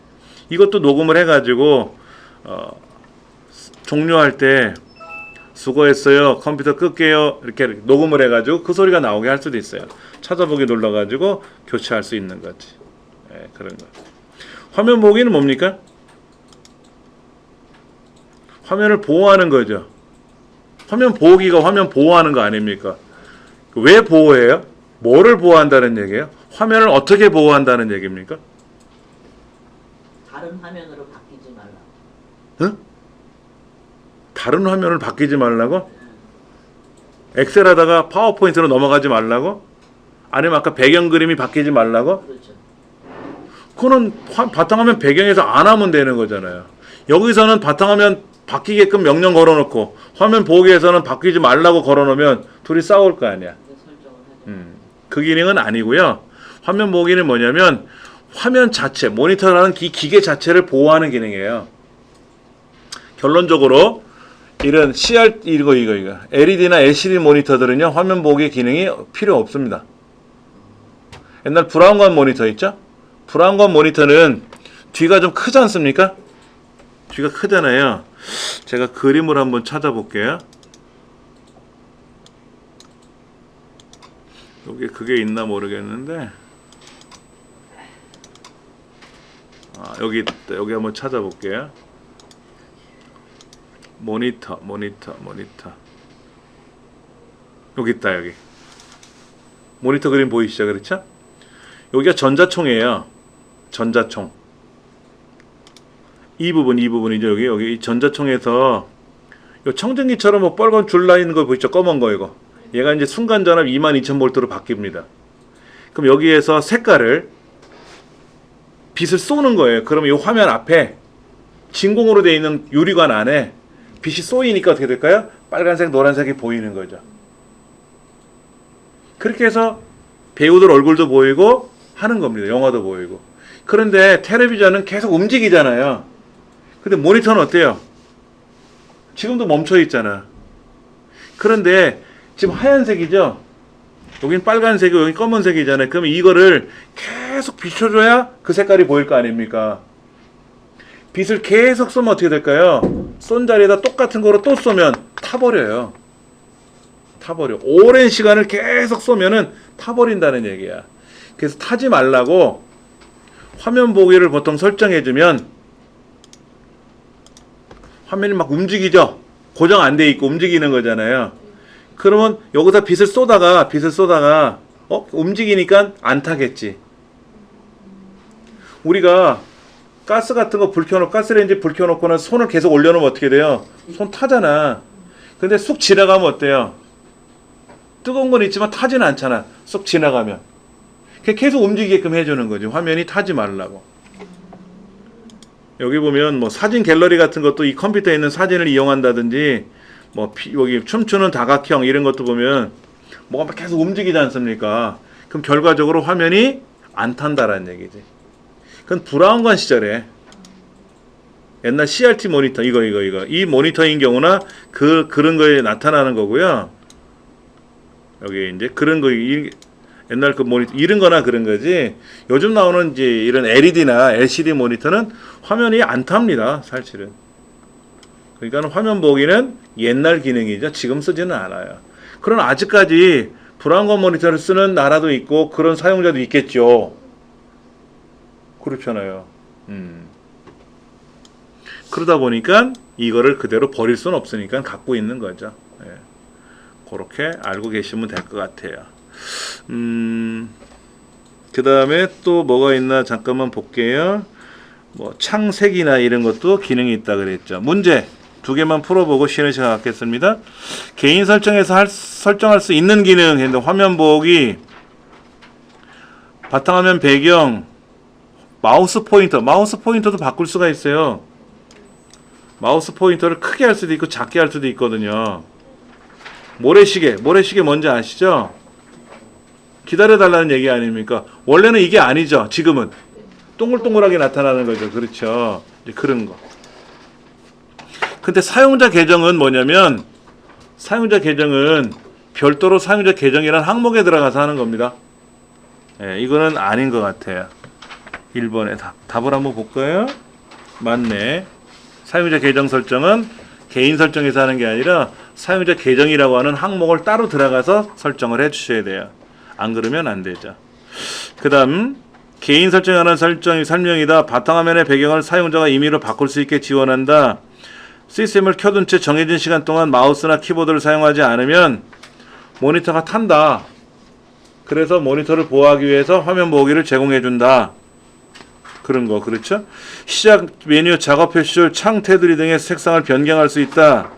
이것도 녹음을 해가지고 종료할 때 수고했어요, 컴퓨터 끌게요, 이렇게 녹음을 해가지고 그 소리가 나오게 할 수도 있어요. 찾아보기 눌러가지고 교체할 수 있는 거지. 그런 거. 화면 보기는 뭡니까? 화면을 보호하는 거죠. 화면 보호기가 화면 보호하는 거 아닙니까? 왜 보호해요? 뭐를 보호한다는 얘기예요? 화면을 어떻게 보호한다는 얘기입니까? 다른 화면으로 바뀌지 말라. 응? 다른 화면을 바뀌지 말라고? 엑셀 하다가 파워포인트로 넘어가지 말라고? 아니면 아까 배경 그림이 바뀌지 말라고? 그렇죠. 그거는 바탕화면 배경에서 안 하면 되는 거잖아요. 여기서는 바탕화면 바뀌게끔 명령 걸어놓고 화면 보기에서는 바뀌지 말라고 걸어놓으면 둘이 싸울 거 아니야. 그 기능은 아니고요. 화면 보기는 뭐냐면 화면 자체, 모니터라는 기계 자체를 보호하는 기능이에요. 결론적으로 이런 이거 LED나 LCD 모니터들은요, 화면 보기 기능이 필요 없습니다. 옛날 브라운관 모니터 있죠? 브라운관 모니터는 뒤가 좀 크지 않습니까? 뒤가 크잖아요. 제가 그림을 한번 찾아볼게요. 여기 그게 있나 모르겠는데, 여기 있다. 여기 한번 찾아볼게요. 모니터. 여기 있다. 여기 모니터 그림 보이시죠? 그렇죠? 여기가 전자총이에요. 전자총. 이 부분이죠. 여기 전자총에서 요 청진기처럼 뭐 빨간 줄 나 있는 거 보이죠? 검은 거 이거. 얘가 이제 순간 전압 22,000V로 바뀝니다. 그럼 여기에서 색깔을 빛을 쏘는 거예요. 그러면 이 화면 앞에 진공으로 되어 있는 유리관 안에 빛이 쏘이니까 어떻게 될까요? 빨간색, 노란색이 보이는 거죠. 그렇게 해서 배우들 얼굴도 보이고 하는 겁니다. 영화도 보이고. 그런데 텔레비전은 계속 움직이잖아요. 근데 모니터는 어때요? 지금도 멈춰 있잖아. 그런데 지금 하얀색이죠? 여긴 빨간색이고 여긴 검은색이잖아요. 그러면 이거를 계속 비춰줘야 그 색깔이 보일 거 아닙니까? 빛을 계속 쏘면 어떻게 될까요? 쏜 자리에다 똑같은 거로 또 쏘면 타버려요. 오랜 시간을 계속 쏘면은 타버린다는 얘기야. 그래서 타지 말라고 화면 보기를 보통 설정해주면 화면이 막 움직이죠? 고정 안 돼 있고 움직이는 거잖아요. 그러면 여기다 빛을 쏘다가 움직이니까 안 타겠지. 우리가 가스 같은 거 가스레인지 불 켜놓고는 손을 계속 올려놓으면 어떻게 돼요? 손 타잖아. 근데 쑥 지나가면 어때요? 뜨거운 건 있지만 타지는 않잖아. 쑥 지나가면. 계속 움직이게끔 해주는 거지. 화면이 타지 말라고. 여기 보면 뭐 사진 갤러리 같은 것도 이 컴퓨터에 있는 사진을 이용한다든지 뭐 여기 춤추는 다각형 이런 것도 보면 뭐가 계속 움직이지 않습니까? 그럼 결과적으로 화면이 안 탄다라는 얘기지. 그건 브라운관 시절에 옛날 CRT 모니터 이거 이 모니터인 경우나 그런 거에 나타나는 거고요. 여기 이제 그런 거 옛날 그 모니터 이런 거나 그런 거지. 요즘 나오는 이제 이런 LED나 LCD 모니터는 화면이 안 탑니다, 사실은. 그러니까 화면 보기는 옛날 기능이죠. 지금 쓰지는 않아요. 그러나 아직까지 브라운관 모니터를 쓰는 나라도 있고 그런 사용자도 있겠죠. 그렇잖아요. 그러다 보니까 이거를 그대로 버릴 수는 없으니까 갖고 있는 거죠. 예. 그렇게 알고 계시면 될 것 같아요. 그 다음에 또 뭐가 있나 잠깐만 볼게요. 뭐 창색이나 이런 것도 기능이 있다 그랬죠. 문제 두 개만 풀어보고 쉬는 시간 갖겠습니다. 개인 설정에서 설정할 수 있는 기능 했는데 화면 보기, 바탕화면 배경, 마우스 포인터도 바꿀 수가 있어요. 마우스 포인터를 크게 할 수도 있고 작게 할 수도 있거든요. 모래시계 뭔지 아시죠? 기다려달라는 얘기 아닙니까? 원래는 이게 아니죠. 지금은 동글동글하게 나타나는 거죠. 그렇죠. 이제 그런 거. 근데 사용자 계정은 뭐냐면 사용자 계정은 별도로 사용자 계정이라는 항목에 들어가서 하는 겁니다. 예, 이거는 아닌 것 같아요. 1번의 답을 한번 볼까요? 맞네. 사용자 계정 설정은 개인 설정에서 하는 게 아니라 사용자 계정이라고 하는 항목을 따로 들어가서 설정을 해 주셔야 돼요. 안 그러면 안 되죠. 그 다음 개인 설정에 관한 설명이다. 바탕화면의 배경을 사용자가 임의로 바꿀 수 있게 지원한다. 시스템을 켜둔 채 정해진 시간 동안 마우스나 키보드를 사용하지 않으면 모니터가 탄다. 그래서 모니터를 보호하기 위해서 화면 보호기를 제공해준다. 그런 거 그렇죠? 시작 메뉴, 작업 표시줄, 창 테두리 등의 색상을 변경할 수 있다.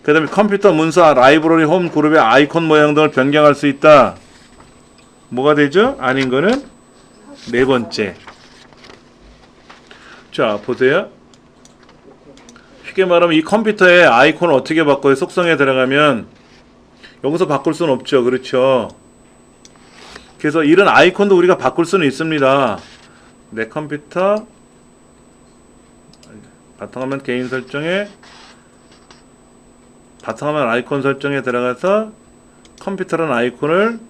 그 다음에 컴퓨터 문서, 라이브러리, 홈 그룹의 아이콘 모양 등을 변경할 수 있다. 뭐가 되죠? 아닌 거는 네 번째. 자 보세요. 쉽게 말하면 이 컴퓨터의 아이콘을 어떻게 바꿔요? 속성에 들어가면 여기서 바꿀 수는 없죠. 그렇죠? 그래서 이런 아이콘도 우리가 바꿀 수는 있습니다. 내 컴퓨터 바탕화면 개인 설정에 바탕화면 아이콘 설정에 들어가서 컴퓨터라는 아이콘을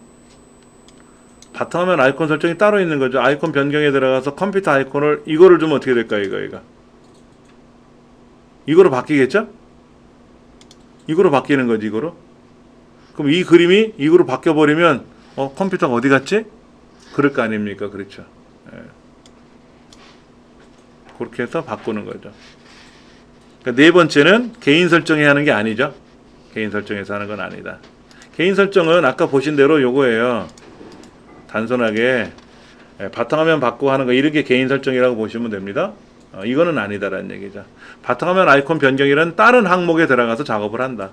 바탕화면 아이콘 설정이 따로 있는 거죠. 아이콘 변경에 들어가서 컴퓨터 아이콘을 이거를 주면 어떻게 될까요? 이거로 바뀌겠죠? 이거로 바뀌는 거지. 이거로. 그럼 이 그림이 이거로 바뀌어버리면 컴퓨터가 어디 갔지? 그럴 거 아닙니까? 그렇죠. 예. 그렇게 해서 바꾸는 거죠. 그러니까 네 번째는 개인 설정에 하는 게 아니죠. 개인 설정에서 하는 건 아니다. 개인 설정은 아까 보신 대로 요거예요. 단순하게 바탕화면 바꾸고 하는 거 이런 게 개인 설정이라고 보시면 됩니다. 이거는 아니다라는 얘기죠. 바탕화면 아이콘 변경이라는 다른 항목에 들어가서 작업을 한다.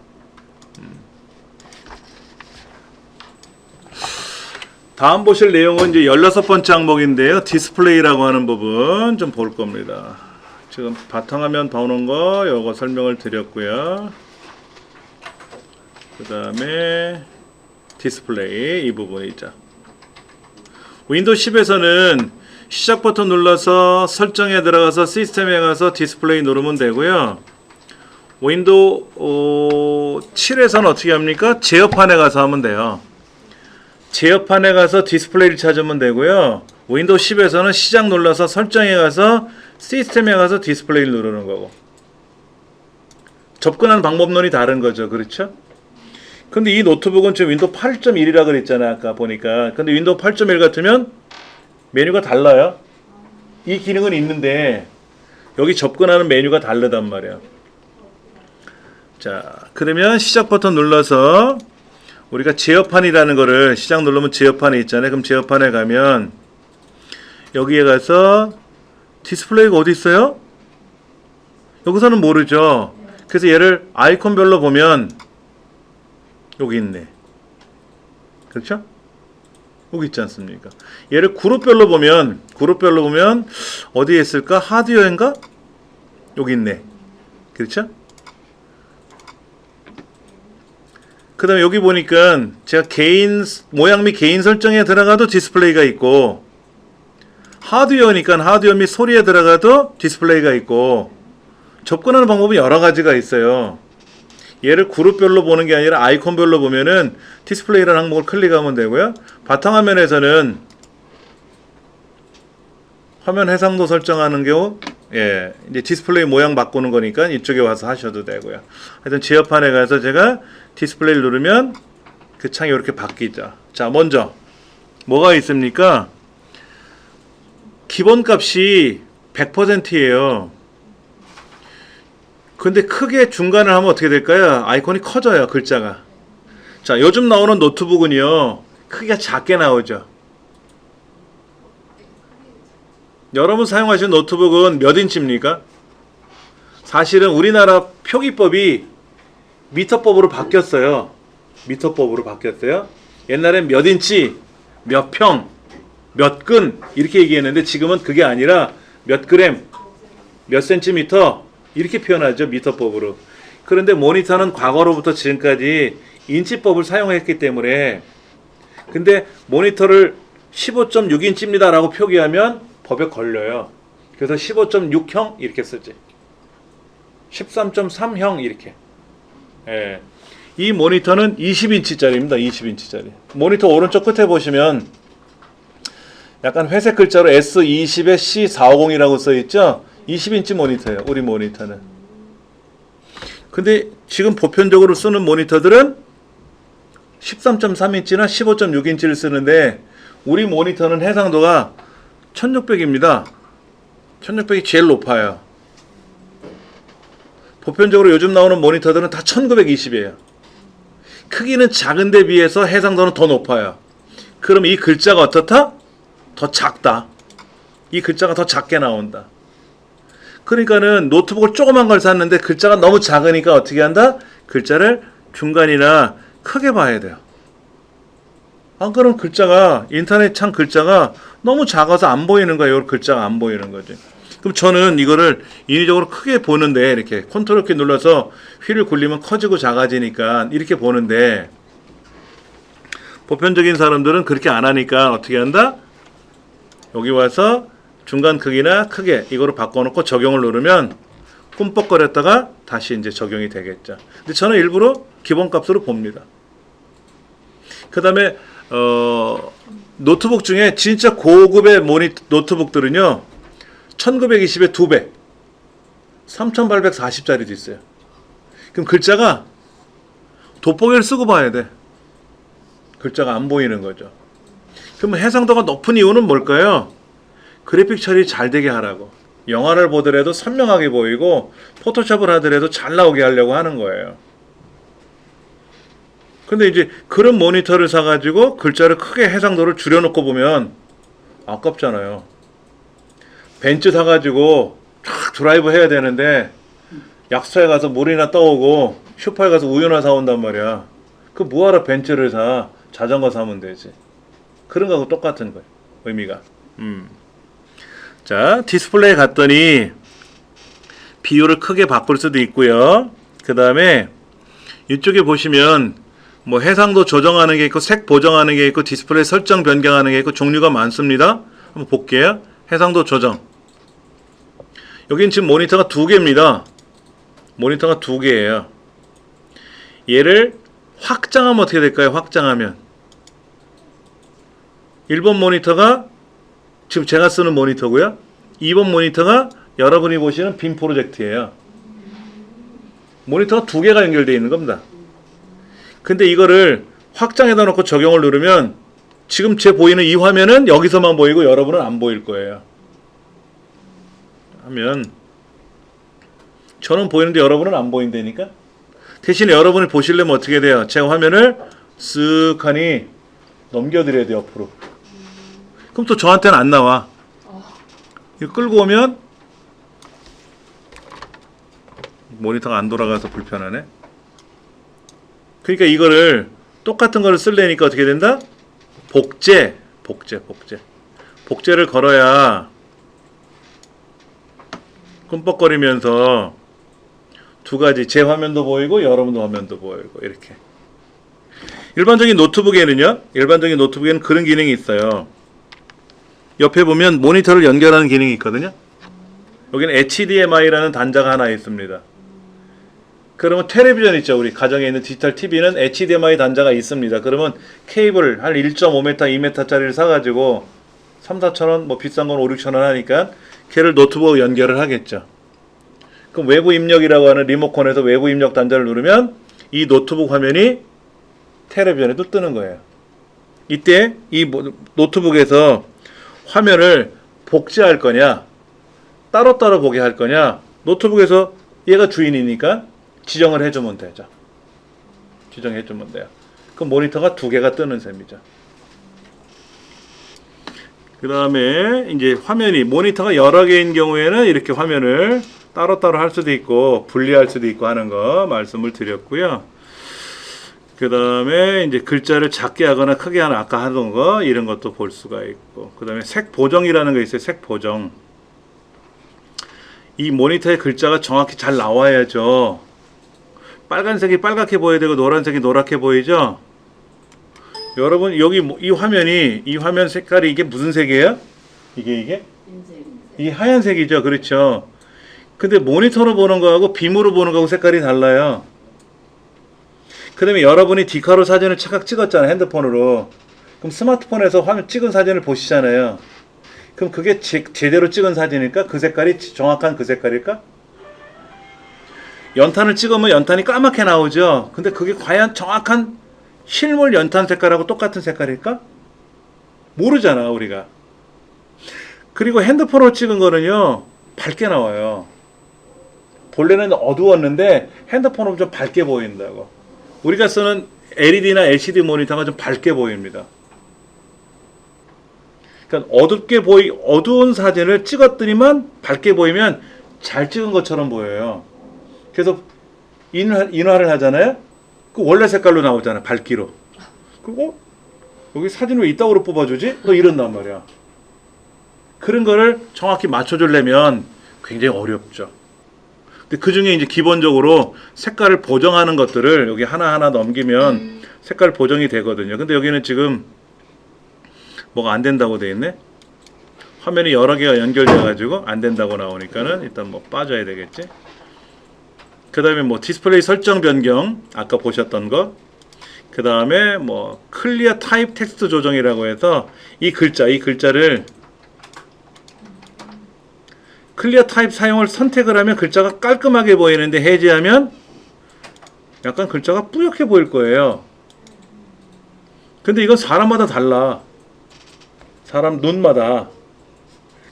다음 보실 내용은 이제 16번째 항목인데요. 디스플레이라고 하는 부분 좀 볼 겁니다. 지금 바탕화면 보는 거 요거 설명을 드렸고요. 그 다음에 디스플레이 이 부분이죠. 윈도우 10에서는 시작 버튼 눌러서 설정에 들어가서 시스템에 가서 디스플레이 누르면 되고요. 윈도우 7에서는 어떻게 합니까? 제어판에 가서 하면 돼요. 제어판에 가서 디스플레이를 찾으면 되고요. 윈도우 10에서는 시작 눌러서 설정에 가서 시스템에 가서 디스플레이를 누르는 거고. 접근하는 방법론이 다른 거죠. 그렇죠? 근데 이 노트북은 지금 윈도우 8.1이라 그랬잖아요. 아까 보니까. 근데 윈도우 8.1 같으면 메뉴가 달라요. 이 기능은 있는데 여기 접근하는 메뉴가 다르단 말이에요. 자, 그러면 시작 버튼 눌러서 우리가 제어판이라는 거를 시작 누르면 제어판이 있잖아요. 그럼 제어판에 가면 여기에 가서 디스플레이가 어디 있어요? 여기서는 모르죠. 그래서 얘를 아이콘별로 보면 여기 있네. 그렇죠? 여기 있지 않습니까? 얘를 그룹별로 보면 어디에 있을까? 하드웨어인가? 여기 있네. 그렇죠? 그 다음에 여기 보니까 제가 모양 및 개인 설정에 들어가도 디스플레이가 있고, 하드웨어니까 하드웨어 및 소리에 들어가도 디스플레이가 있고, 접근하는 방법이 여러 가지가 있어요. 얘를 그룹별로 보는 게 아니라 아이콘별로 보면은 디스플레이라는 항목을 클릭하면 되고요. 바탕화면에서는 화면 해상도 설정하는 경우, 이제 디스플레이 모양 바꾸는 거니까 이쪽에 와서 하셔도 되고요. 하여튼 지역판에 가서 제가 디스플레이를 누르면 그 창이 이렇게 바뀌죠. 자, 먼저 뭐가 있습니까? 기본값이 100%예요. 근데 크게 중간을 하면 어떻게 될까요? 아이콘이 커져요, 글자가. 자, 요즘 나오는 노트북은요, 크기가 작게 나오죠. 여러분 사용하시는 노트북은 몇 인치입니까? 사실은 우리나라 표기법이 미터법으로 바뀌었어요. 옛날엔 몇 인치, 몇 평, 몇 근 이렇게 얘기했는데 지금은 그게 아니라 몇 그램, 몇 센티미터 이렇게 표현하죠, 미터법으로. 그런데 모니터는 과거로부터 지금까지 인치법을 사용했기 때문에, 근데 모니터를 15.6인치입니다 라고 표기하면 법에 걸려요. 그래서 15.6형 이렇게 쓰지. 13.3형 이렇게. 이 모니터는 20인치짜리입니다. 20인치짜리. 모니터 오른쪽 끝에 보시면 약간 회색 글자로 S20에 C450이라고 써있죠. 20인치 모니터예요, 우리 모니터는. 근데 지금 보편적으로 쓰는 모니터들은 13.3인치나 15.6인치를 쓰는데, 우리 모니터는 해상도가 1600입니다. 1600이 제일 높아요. 보편적으로 요즘 나오는 모니터들은 다 1920이에요. 크기는 작은데 비해서 해상도는 더 높아요. 그럼 이 글자가 어떻다? 더 작다. 이 글자가 더 작게 나온다. 그러니까는 노트북을 조그만 걸 샀는데 글자가 너무 작으니까 어떻게 한다? 글자를 중간이나 크게 봐야 돼요. 안 그러면 글자가, 인터넷 창 글자가 너무 작아서 안 보이는 거예요. 이 글자가 안 보이는 거지. 그럼 저는 이거를 인위적으로 크게 보는데, 이렇게 컨트롤 키 눌러서 휠을 굴리면 커지고 작아지니까 이렇게 보는데, 보편적인 사람들은 그렇게 안 하니까 어떻게 한다? 여기 와서 중간 크기나 크게 이거로 바꿔놓고 적용을 누르면 꿈뻑거렸다가 다시 이제 적용이 되겠죠. 근데 저는 일부러 기본값으로 봅니다. 그 다음에 노트북 중에 진짜 고급의 노트북들은요, 1920의 2배, 3840짜리도 있어요. 그럼 글자가 돋보기를 쓰고 봐야 돼. 글자가 안 보이는 거죠. 그럼 해상도가 높은 이유는 뭘까요? 그래픽 처리 잘 되게 하라고. 영화를 보더라도 선명하게 보이고, 포토샵을 하더라도 잘 나오게 하려고 하는 거예요. 근데 이제 그런 모니터를 사가지고 글자를 크게 해상도를 줄여놓고 보면 아깝잖아요. 벤츠 사가지고 쫙 드라이브 해야 되는데 약수터에 가서 물이나 떠오고 슈퍼에 가서 우유나 사온단 말이야. 그 뭐하러 벤츠를 사? 자전거 사면 되지. 그런 거하고 똑같은 거예요, 의미가. 자, 디스플레이에 갔더니 비율을 크게 바꿀 수도 있고요. 그 다음에 이쪽에 보시면 뭐 해상도 조정하는 게 있고, 색 보정하는 게 있고, 디스플레이 설정 변경하는 게 있고, 종류가 많습니다. 한번 볼게요. 해상도 조정. 여긴 지금 모니터가 2개입니다. 모니터가 2개예요. 얘를 확장하면 어떻게 될까요? 확장하면 1번 모니터가 지금 제가 쓰는 모니터고요. 2번 모니터가 여러분이 보시는 빔 프로젝트예요. 모니터가 2개가 연결되어 있는 겁니다. 근데 이거를 확장해다 놓고 적용을 누르면 지금 제 보이는 이 화면은 여기서만 보이고 여러분은 안 보일 거예요. 하면 저는 보이는데 여러분은 안 보인다니까? 대신에 여러분이 보시려면 어떻게 돼요? 제가 화면을 쓱 하니 넘겨드려야 돼요, 옆으로. 그럼 또 저한테는 안 나와. 이거 끌고 오면 모니터가 안 돌아가서 불편하네. 그러니까 이거를 똑같은 거를 쓰려니까 어떻게 된다? 복제를 걸어야 끔뻑거리면서 두 가지, 제 화면도 보이고 여러분도 화면도 보이고 이렇게. 일반적인 노트북에는 그런 기능이 있어요. 옆에 보면 모니터를 연결하는 기능이 있거든요. 여기는 HDMI라는 단자가 하나 있습니다. 그러면 텔레비전 있죠. 우리 가정에 있는 디지털 TV는 HDMI 단자가 있습니다. 그러면 케이블 한 1.5m, 2m짜리를 사가지고 3, 4천원, 뭐 비싼 건 5, 6천원 하니까 걔를 노트북 연결을 하겠죠. 그럼 외부 입력이라고 하는 리모컨에서 외부 입력 단자를 누르면 이 노트북 화면이 텔레비전에도 뜨는 거예요. 이때 이 노트북에서 화면을 복제할 거냐, 따로따로 보게 할 거냐, 노트북에서 얘가 주인이니까 지정을 해주면 되죠. 지정해주면 돼요. 그럼 모니터가 두 개가 뜨는 셈이죠. 그 다음에 이제 화면이, 모니터가 여러 개인 경우에는 이렇게 화면을 따로따로 할 수도 있고 분리할 수도 있고 하는 거 말씀을 드렸고요. 그 다음에 이제 글자를 작게 하거나 크게 하는, 아까 하던 거 이런 것도 볼 수가 있고, 그 다음에 색 보정이라는 거 있어요. 색 보정. 이 모니터의 글자가 정확히 잘 나와야죠. 빨간색이 빨갛게 보여야 되고 노란색이 노랗게 보이죠. 여러분 여기 이 화면 색깔이 이게 무슨 색이에요? 이게 이 하얀색이죠. 그렇죠. 근데 모니터로 보는 거하고 빔으로 보는 거하고 색깔이 달라요. 그 다음에 여러분이 디카로 사진을 착각 찍었잖아요. 핸드폰으로. 그럼 스마트폰에서 화면 찍은 사진을 보시잖아요. 그럼 그게 제대로 찍은 사진일까? 그 색깔이 정확한 그 색깔일까? 연탄을 찍으면 연탄이 까맣게 나오죠. 근데 그게 과연 정확한 실물 연탄 색깔하고 똑같은 색깔일까? 모르잖아, 우리가. 그리고 핸드폰으로 찍은 거는요, 밝게 나와요. 본래는 어두웠는데 핸드폰으로 좀 밝게 보인다고. 우리가 쓰는 LED나 LCD 모니터가 좀 밝게 보입니다. 그러니까 어두운 사진을 찍었더니만 밝게 보이면 잘 찍은 것처럼 보여요. 그래서 인화를 하잖아요. 그 원래 색깔로 나오잖아, 밝기로. 그리고 여기 사진 왜 이따구로 뽑아주지? 또 이런단 말이야. 그런 거를 정확히 맞춰주려면 굉장히 어렵죠. 근데 그 중에 이제 기본적으로 색깔을 보정하는 것들을 여기 하나하나 넘기면 색깔 보정이 되거든요. 근데 여기는 지금 뭐가 안 된다고 돼 있네. 화면이 여러 개가 연결돼 가지고 안 된다고 나오니까는 일단 뭐 빠져야 되겠지. 그 다음에 뭐 디스플레이 설정 변경, 아까 보셨던 거. 그 다음에 뭐 클리어 타입 텍스트 조정이라고 해서 이 글자를 클리어 타입 사용을 선택을 하면 글자가 깔끔하게 보이는데 해제하면 약간 글자가 뿌옇게 보일 거예요. 근데 이건 사람마다 달라. 사람 눈마다.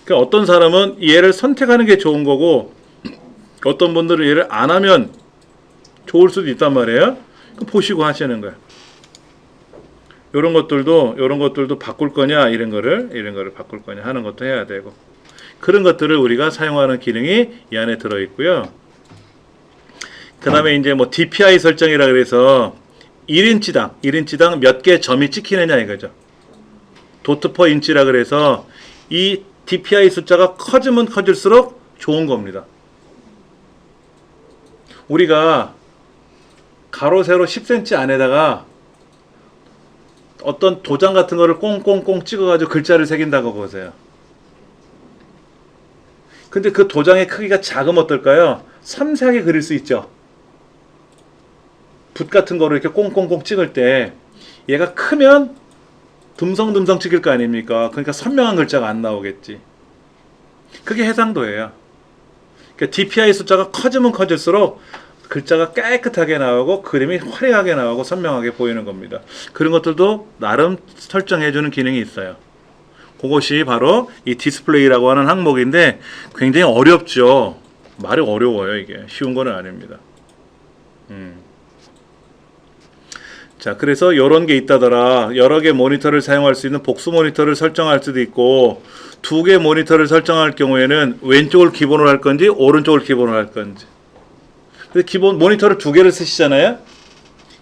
그러니까 어떤 사람은 얘를 선택하는 게 좋은 거고 어떤 분들은 얘를 안 하면 좋을 수도 있단 말이에요. 보시고 하시는 거예요. 이런 것들도 바꿀 거냐, 이런 거를 바꿀 거냐 하는 것도 해야 되고. 그런 것들을 우리가 사용하는 기능이 이 안에 들어 있고요. 그 다음에 이제 뭐 DPI 설정이라 그래서 1인치당 몇 개 점이 찍히느냐 이거죠. 도트 퍼 인치라 그래서 이 DPI 숫자가 커지면 커질수록 좋은 겁니다. 우리가 가로 세로 10cm 안에다가 어떤 도장 같은 거를 꽁꽁꽁 찍어가지고 글자를 새긴다고 보세요. 근데 그 도장의 크기가 작으면 어떨까요? 섬세하게 그릴 수 있죠. 붓 같은 거를 이렇게 꽁꽁꽁 찍을 때 얘가 크면 듬성듬성 찍힐 거 아닙니까? 그러니까 선명한 글자가 안 나오겠지. 그게 해상도예요. 그러니까 DPI 숫자가 커지면 커질수록 글자가 깨끗하게 나오고 그림이 화려하게 나오고 선명하게 보이는 겁니다. 그런 것들도 나름 설정해주는 기능이 있어요. 그것이 바로 이 디스플레이라고 하는 항목인데 굉장히 어렵죠. 말이 어려워요. 이게 쉬운 건 아닙니다. 자, 그래서 이런 게 있다더라. 여러 개 모니터를 사용할 수 있는 복수 모니터를 설정할 수도 있고, 두 개 모니터를 설정할 경우에는 왼쪽을 기본으로 할 건지 오른쪽을 기본으로 할 건지. 근데 기본 모니터를 두 개를 쓰시잖아요.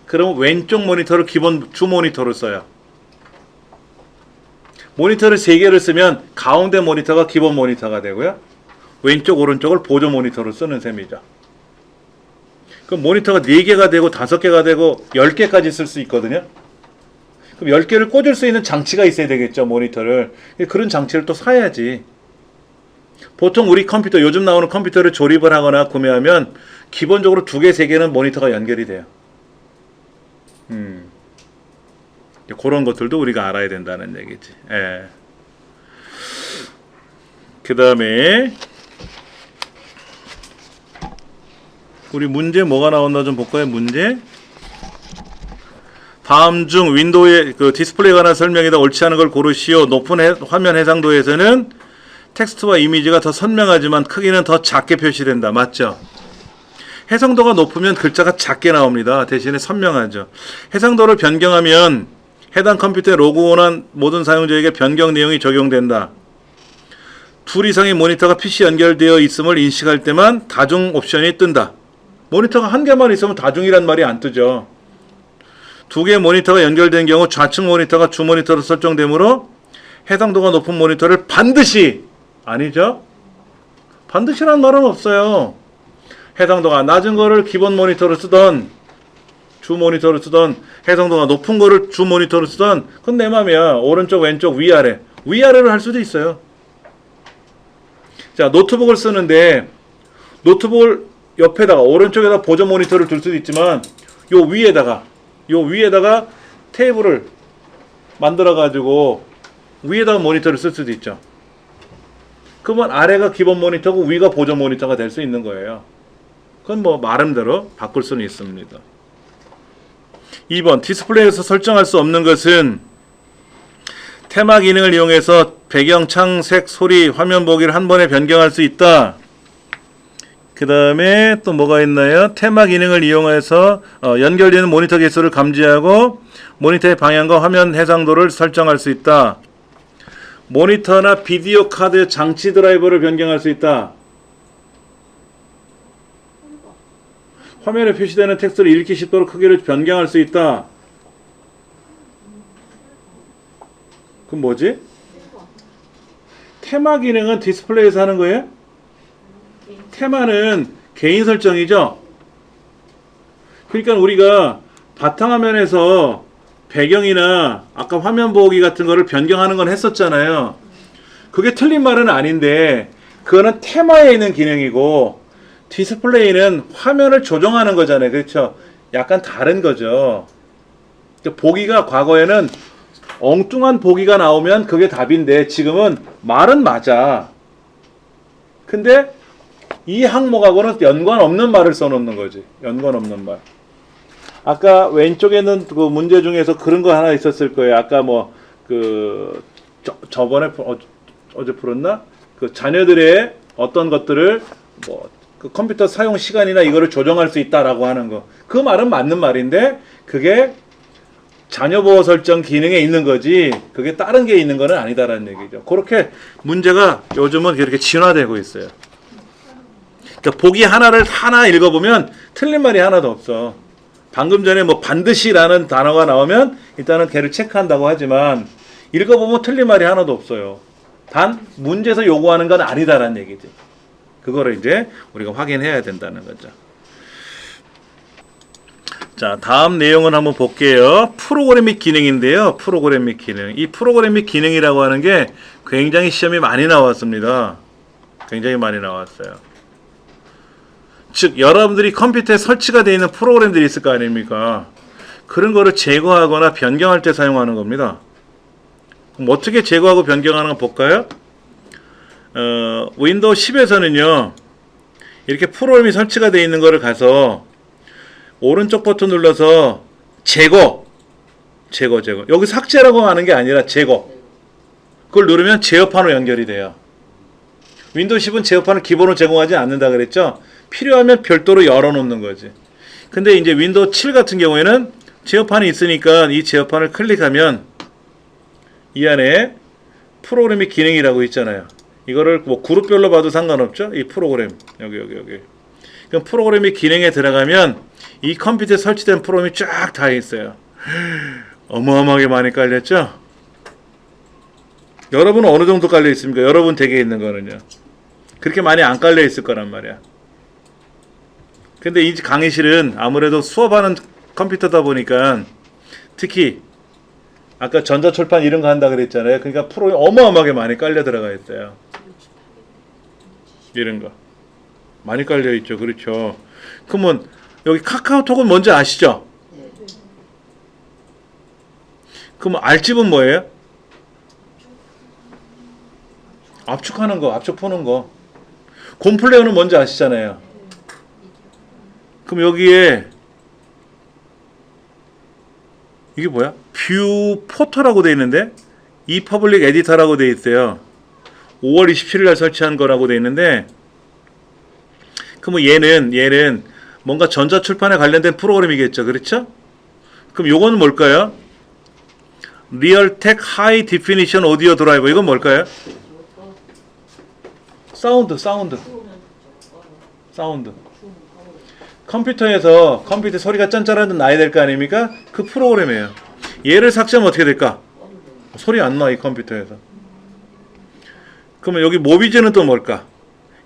그럼 왼쪽 모니터를 기본 주 모니터로 써요. 모니터를 3개를 쓰면 가운데 모니터가 기본 모니터가 되고요. 왼쪽 오른쪽을 보조 모니터로 쓰는 셈이죠. 그럼 모니터가 4개가 되고 5개가 되고 10개까지 쓸 수 있거든요. 그럼 10개를 꽂을 수 있는 장치가 있어야 되겠죠, 모니터를. 그런 장치를 또 사야지. 보통 우리 컴퓨터, 요즘 나오는 컴퓨터를 조립을 하거나 구매하면 기본적으로 2개, 3개는 모니터가 연결이 돼요. 그런 것들도 우리가 알아야 된다는 얘기지. 예. 그 다음에 우리 문제 뭐가 나왔나 좀 볼까요? 문제. 다음 중 윈도우의 그 디스플레이에 관한 설명이다. 옳지 않은 걸 고르시오. 높은 화면 해상도에서는 텍스트와 이미지가 더 선명하지만 크기는 더 작게 표시된다. 맞죠? 해상도가 높으면 글자가 작게 나옵니다. 대신에 선명하죠. 해상도를 변경하면 해당 컴퓨터에 로그온한 모든 사용자에게 변경 내용이 적용된다. 2 이상의 모니터가 PC 연결되어 있음을 인식할 때만 다중 옵션이 뜬다. 모니터가 1개만 있으면 다중이란 말이 안 뜨죠. 2개의 모니터가 연결된 경우 좌측 모니터가 주 모니터로 설정되므로 해상도가 높은 모니터를 반드시, 아니죠? 반드시란 말은 없어요. 해상도가 낮은 거를 기본 모니터로 쓰던, 주 모니터로 쓰던, 해상도가 높은 거를 주 모니터로 쓰던, 그건 내 맘이야. 오른쪽, 왼쪽, 위아래. 위아래로 할 수도 있어요. 자, 노트북을 쓰는데 노트북을 옆에다가 오른쪽에다 보조 모니터를 둘 수도 있지만 요 위에다가 테이블을 만들어 가지고 위에다가 모니터를 쓸 수도 있죠. 그러면 아래가 기본 모니터고 위가 보조 모니터가 될 수 있는 거예요. 그건 뭐 나름대로 바꿀 수는 있습니다. 2번 디스플레이에서 설정할 수 없는 것은 테마 기능을 이용해서 배경, 창, 색, 소리, 화면 보기를 한 번에 변경할 수 있다. 그 다음에 또 뭐가 있나요? 테마 기능을 이용해서 연결되는 모니터 개수를 감지하고 모니터의 방향과 화면 해상도를 설정할 수 있다. 모니터나 비디오 카드 장치 드라이버를 변경할 수 있다. 화면에 표시되는 텍스트를 읽기 쉽도록 크기를 변경할 수 있다. 그럼 뭐지? 테마 기능은 디스플레이에서 하는 거예요? 테마는 개인 설정이죠? 그러니까 우리가 바탕화면에서 배경이나 아까 화면 보기 같은 거를 변경하는 건 했었잖아요. 그게 틀린 말은 아닌데 그거는 테마에 있는 기능이고 디스플레이는 화면을 조정하는 거잖아요. 그렇죠? 약간 다른 거죠. 보기가 과거에는 엉뚱한 보기가 나오면 그게 답인데 지금은 말은 맞아. 근데 이 항목하고는 연관 없는 말을 써놓는 거지. 연관 없는 말. 아까 왼쪽에는 그 문제 중에서 그런 거 하나 있었을 거예요. 아까 뭐 그 저번에 어제 풀었나? 그 자녀들의 어떤 것들을 뭐 그 컴퓨터 사용 시간이나 이거를 조정할 수 있다라고 하는 거. 그 말은 맞는 말인데 그게 자녀 보호 설정 기능에 있는 거지. 그게 다른 게 있는 거는 아니다라는 얘기죠. 그렇게 문제가 요즘은 그렇게 진화되고 있어요. 그러니까 보기 하나 읽어보면 틀린 말이 하나도 없어. 방금 전에 뭐 반드시라는 단어가 나오면 일단은 걔를 체크한다고 하지만 읽어보면 틀린 말이 하나도 없어요. 단 문제에서 요구하는 건 아니다라는 얘기지. 그거를 이제 우리가 확인해야 된다는 거죠. 자, 다음 내용은 한번 볼게요. 프로그램 및 기능인데요. 프로그램 및 기능. 이 프로그램 및 기능이라고 하는 게 굉장히 시험이 많이 나왔습니다. 굉장히 많이 나왔어요. 즉 여러분들이 컴퓨터에 설치가 되어 있는 프로그램들이 있을 거 아닙니까? 그런 거를 제거하거나 변경할 때 사용하는 겁니다. 그럼 어떻게 제거하고 변경하는 거 볼까요? 윈도우 10에서는요. 이렇게 프로그램이 설치가 되어 있는 거를 가서 오른쪽 버튼 눌러서 제거. 여기서 삭제라고 하는 게 아니라 제거. 그걸 누르면 제어판으로 연결이 돼요. 윈도우 10은 제어판을 기본으로 제공하지 않는다 그랬죠? 필요하면 별도로 열어놓는 거지. 근데 이제 윈도우 7 같은 경우에는 제어판이 있으니까 이 제어판을 클릭하면 이 안에 프로그램 및 기능이라고 있잖아요. 이거를 뭐 그룹별로 봐도 상관없죠? 이 프로그램. 여기. 그럼 프로그램 및 기능에 들어가면 이 컴퓨터에 설치된 프로그램이 쫙 다 있어요. 어마어마하게 많이 깔렸죠? 여러분은 어느 정도 깔려 있습니까? 여러분 댁에 있는 거는요. 그렇게 많이 안 깔려 있을 거란 말이야. 근데 이 강의실은 아무래도 수업하는 컴퓨터다 보니까 특히 아까 전자철판 이런 거 한다 그랬잖아요. 그러니까 프로에 어마어마하게 많이 깔려 들어가 있어요. 이런 거 많이 깔려 있죠. 그렇죠. 그러면 여기 카카오톡은 뭔지 아시죠? 그러면 R집은 뭐예요? 압축하는 거, 압축 푸는 거. 곰플레어는 뭔지 아시잖아요. 그럼 여기에 이게 뭐야? 뷰 포터라고 돼 있는데 이 퍼블릭 에디터라고 돼 있어요. 5월 27일 날 설치한 거라고 돼 있는데 그럼 얘는 뭔가 전자출판에 관련된 프로그램이겠죠. 그렇죠? 그럼 요거는 뭘까요? 리얼텍 하이 디피니션 오디오 드라이버. 이건 뭘까요? 사운드. 컴퓨터에서 컴퓨터 소리가 짠짠하는 나야 될 거 아닙니까? 그 프로그램이에요. 얘를 삭제하면 어떻게 될까? 소리 안 나, 이 컴퓨터에서. 그러면 여기 모비즈는 또 뭘까?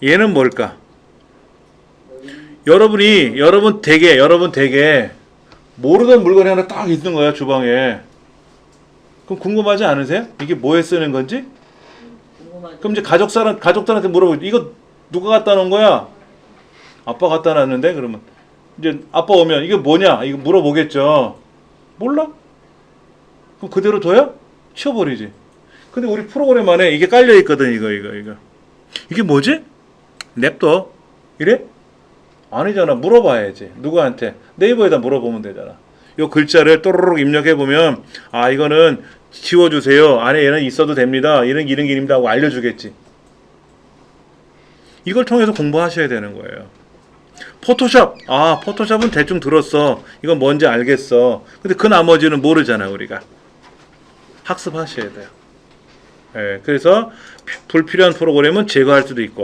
얘는 뭘까? 여러분 댁에 모르던 물건이 하나 딱 있는 거야, 주방에. 그럼 궁금하지 않으세요? 이게 뭐에 쓰는 건지? 그럼 이제 가족들한테 물어보죠. 이거 누가 갖다 놓은 거야? 아빠 갖다 놨는데? 그러면 이제 아빠 오면 이게 뭐냐? 이거 물어보겠죠. 몰라? 그럼 그대로 둬요? 치워버리지. 근데 우리 프로그램 안에 이게 깔려 있거든. 이거. 이게 뭐지? 냅둬. 이래? 아니잖아. 물어봐야지. 누구한테? 네이버에다 물어보면 되잖아. 요 글자를 또르륵 입력해보면 아 이거는 지워주세요. 안에 얘는 있어도 됩니다. 이런 기능입니다 하고 알려주겠지. 이걸 통해서 공부하셔야 되는 거예요. 포토샵. 아 포토샵은 대충 들었어. 이건 뭔지 알겠어. 근데 그 나머지는 모르잖아 우리가. 학습하셔야 돼요. 예, 그래서 불필요한 프로그램은 제거할 수도 있고.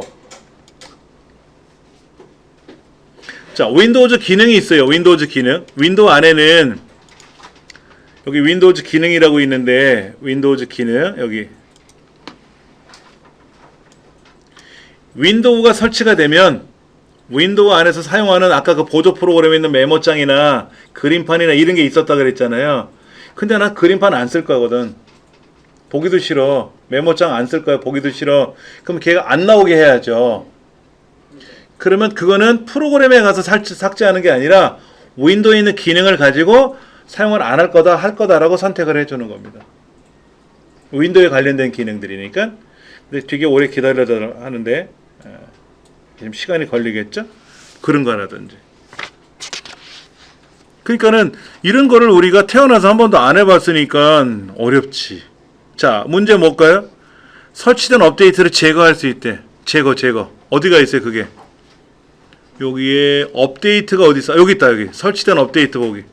자, 윈도우즈 기능이 있어요. 윈도우즈 기능. 윈도우 안에는 여기 윈도우즈 기능이라고 있는데 윈도우즈 기능 여기 윈도우가 설치가 되면 윈도우 안에서 사용하는 아까 그 보조 프로그램에 있는 메모장이나 그림판이나 이런 게 있었다 그랬잖아요. 근데 나 그림판 안 쓸 거거든. 보기도 싫어. 메모장 안 쓸 거야. 보기도 싫어. 그럼 걔가 안 나오게 해야죠. 그러면 그거는 프로그램에 가서 삭제하는 게 아니라 윈도우에 있는 기능을 가지고 사용을 안 할 거다, 할 거다라고 선택을 해주는 겁니다. 윈도우에 관련된 기능들이니까. 근데 되게 오래 기다려야 하는데 지금 시간이 걸리겠죠? 그런 거라든지. 그러니까는 이런 거를 우리가 태어나서 한 번도 안 해봤으니까 어렵지. 자, 문제 뭘까요? 설치된 업데이트를 제거할 수 있대. 제거. 어디가 있어요, 그게? 여기에 업데이트가 어디 있어? 여기 있다, 여기. 설치된 업데이트 보기.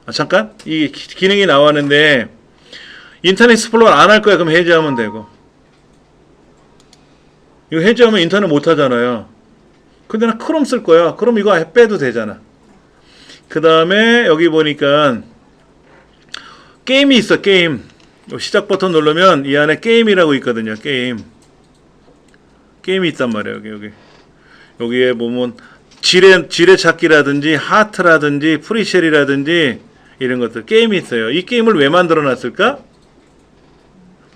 아, 잠깐. 이 기능이 나왔는데 인터넷 익스플로러 안 할 거야. 그럼 해제하면 되고. 이거 해제하면 인터넷 못 하잖아요. 근데 나 크롬 쓸 거야. 그럼 이거 빼도 되잖아. 그 다음에 여기 보니까 게임이 있어. 게임. 시작 버튼 누르면 이 안에 게임이라고 있거든요. 게임이 있단 말이에요. 여기에 보면 지뢰 찾기라든지 하트라든지 프리쉘이라든지 이런 것들 게임이 있어요. 이 게임을 왜 만들어 놨을까?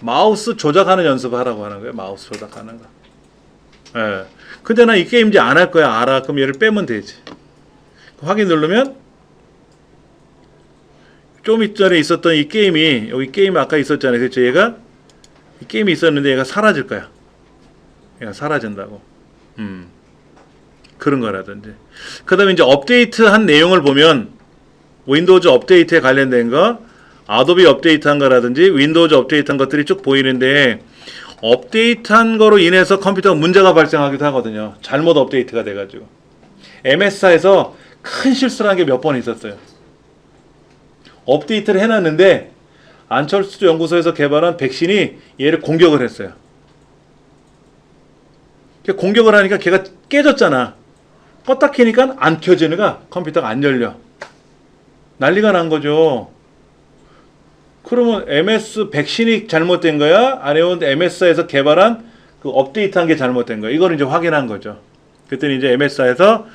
마우스 조작하는 연습을 하라고 하는 거예요. 마우스 조작하는 거. 예. 근데 나 이 게임 이제 안 할 거야. 알아. 그럼 얘를 빼면 되지. 확인 누르면 좀 전에 있었던 이 게임이 여기 게임 아까 있었잖아요. 그렇죠? 얘가 이 게임이 있었는데 얘가 사라질 거야. 얘가 사라진다고. 그런 거라든지. 그 다음에 이제 업데이트한 내용을 보면 윈도우즈 업데이트에 관련된 거, 아도비 업데이트한 거라든지 윈도우즈 업데이트한 것들이 쭉 보이는데 업데이트한 거로 인해서 컴퓨터가 문제가 발생하기도 하거든요. 잘못 업데이트가 돼가지고. MS사에서 큰 실수를 한 게 몇 번 있었어요. 업데이트를 해놨는데 안철수 연구소에서 개발한 백신이 얘를 공격을 했어요. 공격을 하니까 걔가 깨졌잖아. 껐다 켜니까 안 켜지니까 컴퓨터가 안 열려. 난리가 난 거죠. 그러면 MS 백신이 잘못된 거야? 아니면 MS사에서 개발한 그 업데이트한 게 잘못된 거야? 이걸 이제 확인한 거죠. 그랬더니 이제 MS사에서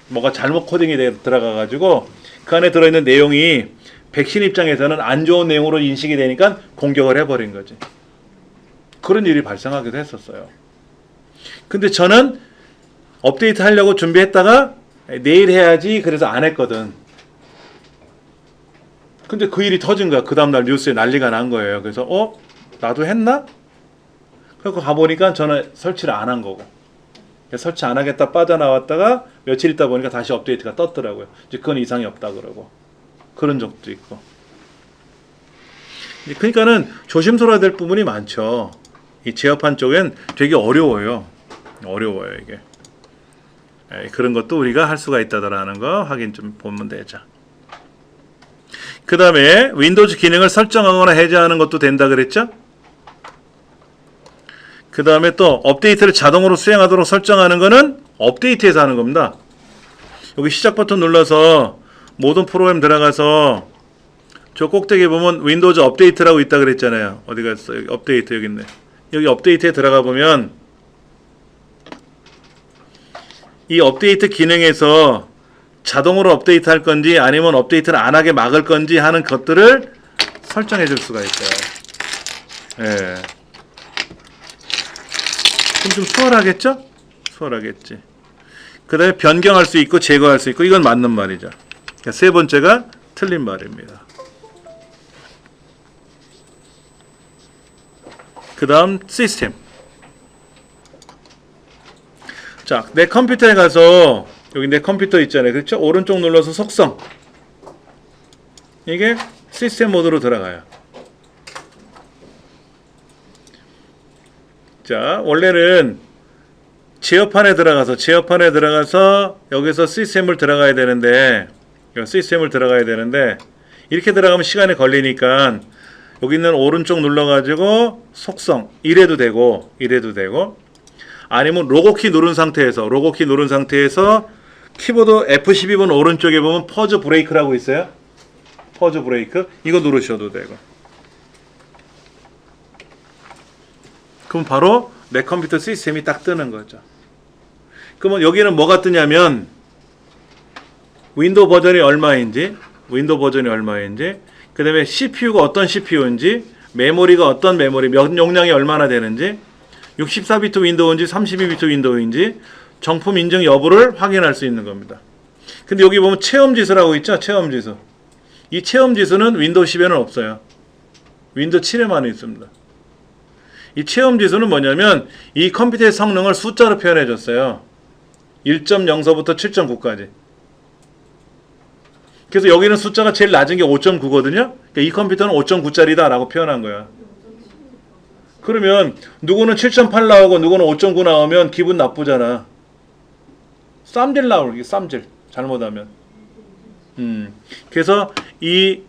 뭐가 잘못 코딩이 들어가가지고 그 안에 들어있는 내용이 백신 입장에서는 안 좋은 내용으로 인식이 되니까 공격을 해버린 거지. 그런 일이 발생하기도 했었어요. 근데 저는 업데이트 하려고 준비했다가 내일 해야지 그래서 안 했거든. 근데 그 일이 터진 거야. 그 다음날 뉴스에 난리가 난 거예요. 그래서 나도 했나? 그래서 가보니까 저는 설치를 안 한 거고, 설치 안 하겠다 빠져나왔다가 며칠 있다 보니까 다시 업데이트가 떴더라고요. 이제 그건 이상이 없다 그러고. 그런 적도 있고. 그러니까는 조심스러워야 될 부분이 많죠. 이 제어판 쪽엔 되게 어려워요. 이게. 그런 것도 우리가 할 수가 있다라는 거 확인 좀 보면 되죠. 그 다음에 윈도우즈 기능을 설정하거나 해제하는 것도 된다 그랬죠? 그 다음에 또 업데이트를 자동으로 수행하도록 설정하는 거는 업데이트에서 하는 겁니다. 여기 시작 버튼 눌러서 모든 프로그램 들어가서 저 꼭대기에 보면 윈도우즈 업데이트라고 있다 그랬잖아요. 어디 갔어? 여기 업데이트 여기 있네. 여기 업데이트에 들어가 보면 이 업데이트 기능에서 자동으로 업데이트 할 건지 아니면 업데이트를 안 하게 막을 건지 하는 것들을 설정해 줄 수가 있어요. 예. 그럼 좀 수월하겠죠? 수월하겠지. 그 다음에 변경할 수 있고 제거할 수 있고 이건 맞는 말이죠. 그러니까 세 번째가 틀린 말입니다. 그 다음 시스템. 자, 내 컴퓨터에 가서 여기 내 컴퓨터 있잖아요. 그렇죠? 오른쪽 눌러서 속성. 이게 시스템 모드로 들어가요. 자, 원래는 제어판에 들어가서 여기서 시스템을 들어가야 되는데 이렇게 들어가면 시간이 걸리니까 여기 있는 오른쪽 눌러가지고 속성 이래도 되고 아니면 로고키 누른 상태에서 키보드 F12번 오른쪽에 보면 퍼즈 브레이크라고 있어요. 퍼즈 브레이크 이거 누르셔도 되고. 그럼 바로 내 컴퓨터 시스템이 딱 뜨는 거죠. 그러면 여기는 뭐가 뜨냐면 윈도우 버전이 얼마인지, 그 다음에 CPU가 어떤 CPU인지, 메모리가 어떤 메모리, 몇 용량이 얼마나 되는지, 64비트 윈도우인지 32비트 윈도우인지 정품 인증 여부를 확인할 수 있는 겁니다. 근데 여기 보면 체험지수라고 있죠? 체험지수. 이 체험지수는 윈도우 10에는 없어요. 윈도우 7에만 있습니다. 이 체험지수는 뭐냐면 이 컴퓨터의 성능을 숫자로 표현해 줬어요. 1.0서부터 7.9까지. 그래서 여기는 숫자가 제일 낮은 게 5.9거든요. 그러니까 이 컴퓨터는 5.9짜리다 라고 표현한 거야. 그러면 누구는 7.8 나오고 누구는 5.9 나오면 기분 나쁘잖아. 쌈질 나오기, 쌈질. 잘못하면. 그래서 이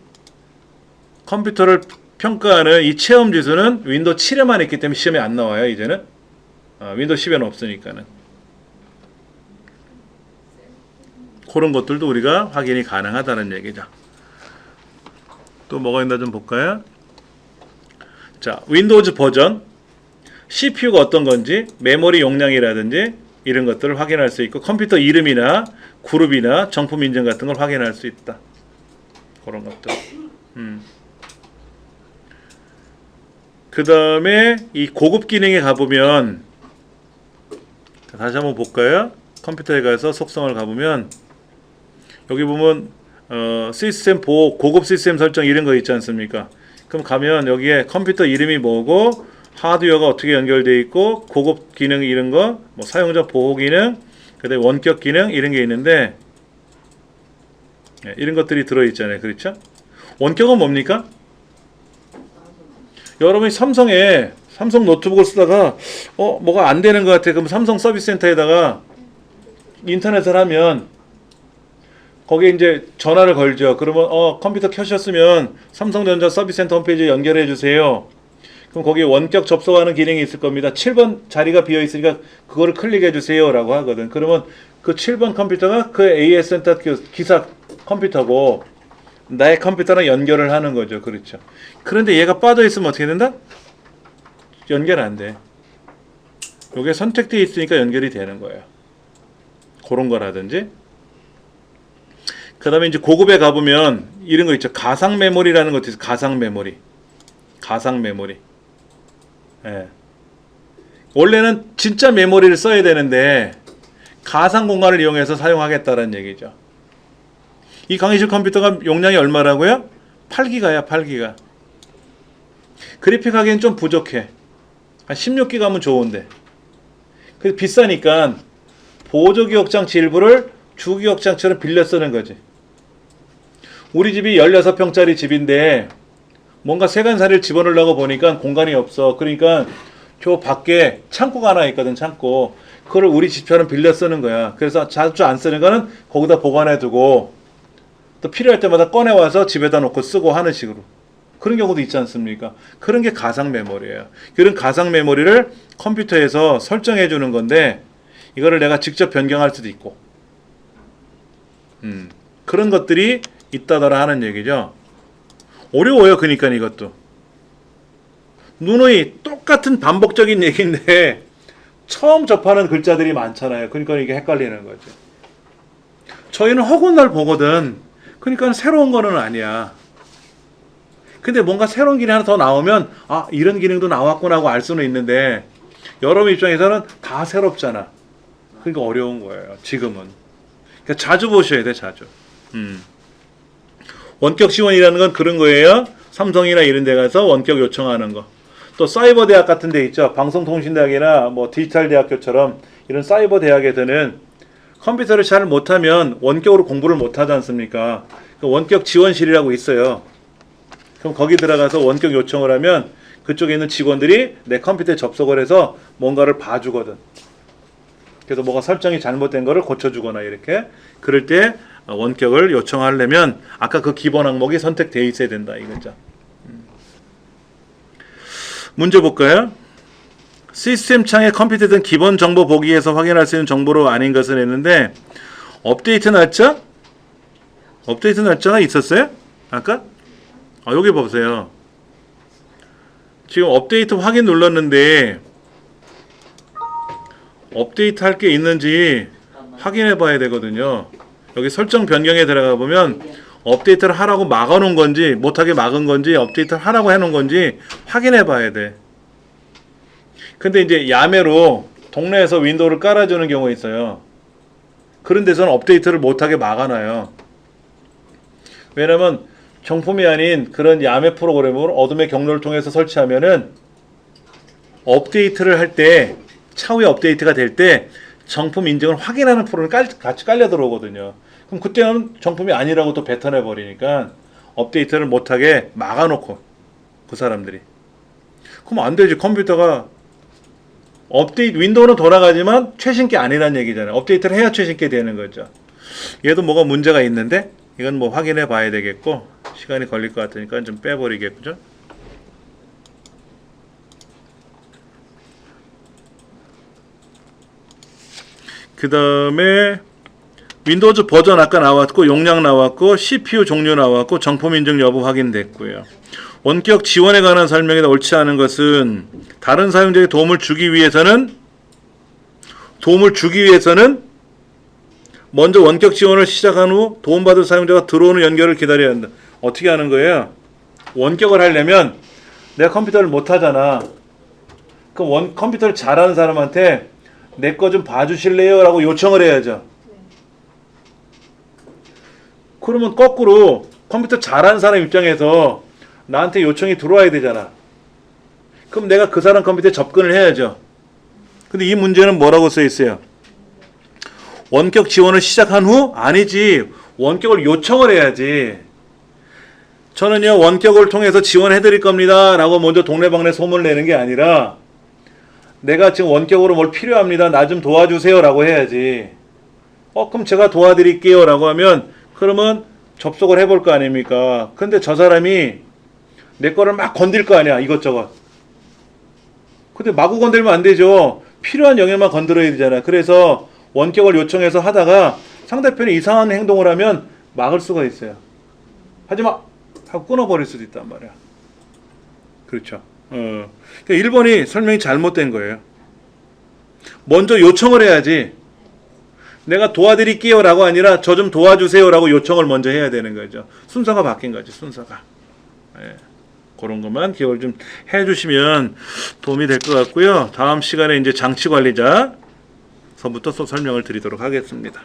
컴퓨터를 평가하는 이 체험 지수는 윈도우 7에만 있기 때문에 시험에 안 나와요, 이제는. 윈도우 10에는 없으니까는. 그런 것들도 우리가 확인이 가능하다는 얘기죠. 또 뭐가 있나 좀 볼까요? 자, 윈도우즈 버전, CPU가 어떤 건지, 메모리 용량이라든지 이런 것들을 확인할 수 있고 컴퓨터 이름이나 그룹이나 정품 인증 같은 걸 확인할 수 있다. 그런 것들. 그 다음에 이 고급 기능에 가보면 다시 한번 볼까요? 컴퓨터에 가서 속성을 가보면 여기 보면 시스템 보호, 고급 시스템 설정 이런 거 있지 않습니까? 그럼 가면 여기에 컴퓨터 이름이 뭐고 하드웨어가 어떻게 연결되어 있고 고급 기능 이런 거, 뭐 사용자 보호 기능, 그다음에 원격 기능 이런 게 있는데 이런 것들이 들어있잖아요. 그렇죠? 원격은 뭡니까? 여러분이 삼성 노트북을 쓰다가 뭐가 안 되는 것 같아. 그럼 삼성 서비스 센터에다가 인터넷을 하면 거기에 이제 전화를 걸죠. 그러면 컴퓨터 켜셨으면 삼성전자 서비스 센터 홈페이지에 연결해 주세요. 그럼 거기에 원격 접속하는 기능이 있을 겁니다. 7번 자리가 비어 있으니까 그거를 클릭해 주세요 라고 하거든. 그러면 그 7번 컴퓨터가 그 AS 센터 기사 컴퓨터고 나의 컴퓨터랑 연결을 하는 거죠. 그렇죠. 그런데 얘가 빠져 있으면 어떻게 된다? 연결 안 돼. 요게 선택되어 있으니까 연결이 되는 거예요. 그런 거라든지. 그 다음에 이제 고급에 가보면 이런 거 있죠. 가상 메모리라는 것도 있어요. 가상 메모리. 가상 메모리. 예. 원래는 진짜 메모리를 써야 되는데 가상 공간을 이용해서 사용하겠다는 얘기죠. 이 강의실 컴퓨터가 용량이 얼마라고요? 8기가야, 8기가. 그래픽 하기엔 좀 부족해. 한 16기가면 좋은데. 그래서 비싸니까 보조기억장치 일부를 주기억장처럼 빌려 쓰는 거지. 우리 집이 16평짜리 집인데 뭔가 세간살이를 집어넣으려고 보니까 공간이 없어. 그러니까 저 밖에 창고가 하나 있거든, 창고. 그걸 우리 집처럼 빌려 쓰는 거야. 그래서 자주 안 쓰는 거는 거기다 보관해 두고 또 필요할 때마다 꺼내와서 집에다 놓고 쓰고 하는 식으로. 그런 경우도 있지 않습니까? 그런 게 가상 메모리예요. 그런 가상 메모리를 컴퓨터에서 설정해 주는 건데 이거를 내가 직접 변경할 수도 있고 그런 것들이 있다더라 하는 얘기죠. 어려워요. 그러니까 이것도 누누이 똑같은 반복적인 얘기인데 처음 접하는 글자들이 많잖아요. 그러니까 이게 헷갈리는 거죠. 저희는 허구한 날 보거든. 그러니까 새로운 거는 아니야. 근데 뭔가 새로운 기능이 하나 더 나오면 아, 이런 기능도 나왔구나 하고 알 수는 있는데 여러분 입장에서는 다 새롭잖아. 그러니까 어려운 거예요. 지금은. 그러니까 자주 보셔야 돼. 자주. 원격 지원이라는 건 그런 거예요. 삼성이나 이런 데 가서 원격 요청하는 거. 또 사이버 대학 같은 데 있죠. 방송통신대학이나 뭐 디지털 대학교처럼 이런 사이버 대학에서는 컴퓨터를 잘 못하면 원격으로 공부를 못하지 않습니까? 그 원격 지원실이라고 있어요. 그럼 거기 들어가서 원격 요청을 하면 그쪽에 있는 직원들이 내 컴퓨터에 접속을 해서 뭔가를 봐주거든. 그래서 뭐가 설정이 잘못된 거를 고쳐주거나 이렇게. 그럴 때 원격을 요청하려면 아까 그 기본 항목이 선택되어 있어야 된다 이거죠. 문제 볼까요? 시스템 창에 컴퓨터에 든 기본 정보 보기에서 확인할 수 있는 정보로 아닌 것을 했는데 업데이트 날짜? 업데이트 날짜가 있었어요? 아까? 여기 보세요. 지금 업데이트 확인 눌렀는데 업데이트 할 게 있는지 확인해 봐야 되거든요. 여기 설정 변경에 들어가 보면 업데이트를 하라고 막아 놓은 건지 못하게 막은 건지 업데이트를 하라고 해 놓은 건지 확인해 봐야 돼. 근데 이제 야매로 동네에서 윈도우를 깔아주는 경우가 있어요. 그런 데서는 업데이트를 못하게 막아놔요. 왜냐면 정품이 아닌 그런 야매 프로그램을 어둠의 경로를 통해서 설치하면은 업데이트를 할 때 차후에 업데이트가 될 때 정품 인증을 확인하는 프로그램이 같이 깔려 들어오거든요. 그럼 그때는 정품이 아니라고 또 뱉어내 버리니까 업데이트를 못하게 막아놓고 그 사람들이. 그럼 안 되지. 컴퓨터가 업데이트 윈도우는 돌아가지만 최신 게 아니란 얘기잖아요. 업데이트를 해야 최신 게 되는 거죠. 얘도 뭐가 문제가 있는데 이건 뭐 확인해 봐야 되겠고 시간이 걸릴 것 같으니까 좀 빼버리겠죠. 그 다음에 윈도우즈 버전 아까 나왔고 용량 나왔고 CPU 종류 나왔고 정품 인증 여부 확인됐고요. 원격 지원에 관한 설명이 옳지 않은 것은 다른 사용자에게 도움을 주기 위해서는 먼저 원격 지원을 시작한 후 도움받을 사용자가 들어오는 연결을 기다려야 한다. 어떻게 하는 거예요? 원격을 하려면 내가 컴퓨터를 못 하잖아. 그럼 컴퓨터를 잘하는 사람한테 내 거 좀 봐주실래요? 라고 요청을 해야죠. 그러면 거꾸로 컴퓨터 잘하는 사람 입장에서 나한테 요청이 들어와야 되잖아. 그럼 내가 그 사람 컴퓨터에 접근을 해야죠. 근데 이 문제는 뭐라고 써 있어요? 원격 지원을 시작한 후? 아니지. 원격을 요청을 해야지. 저는요 원격을 통해서 지원해 드릴 겁니다 라고 먼저 동네방네 소문을 내는 게 아니라 내가 지금 원격으로 뭘 필요합니다. 나 좀 도와주세요 라고 해야지. 그럼 제가 도와드릴게요 라고 하면 그러면 접속을 해볼 거 아닙니까? 근데 저 사람이 내 거를 막 건들 거 아니야. 이것저것. 근데 마구 건들면 안 되죠. 필요한 영역만 건드려야 되잖아. 그래서 원격을 요청해서 하다가 상대편이 이상한 행동을 하면 막을 수가 있어요. 하지마 하고 끊어버릴 수도 있단 말이야. 그렇죠. 그러니까 1번이 설명이 잘못된 거예요. 먼저 요청을 해야지. 내가 도와드릴게요 라고 아니라 저 좀 도와주세요 라고 요청을 먼저 해야 되는 거죠. 순서가 바뀐 거지, 순서가. 예. 그런 것만 기억을 좀 해주시면 도움이 될 것 같고요. 다음 시간에 이제 장치관리자서부터 또 설명을 드리도록 하겠습니다.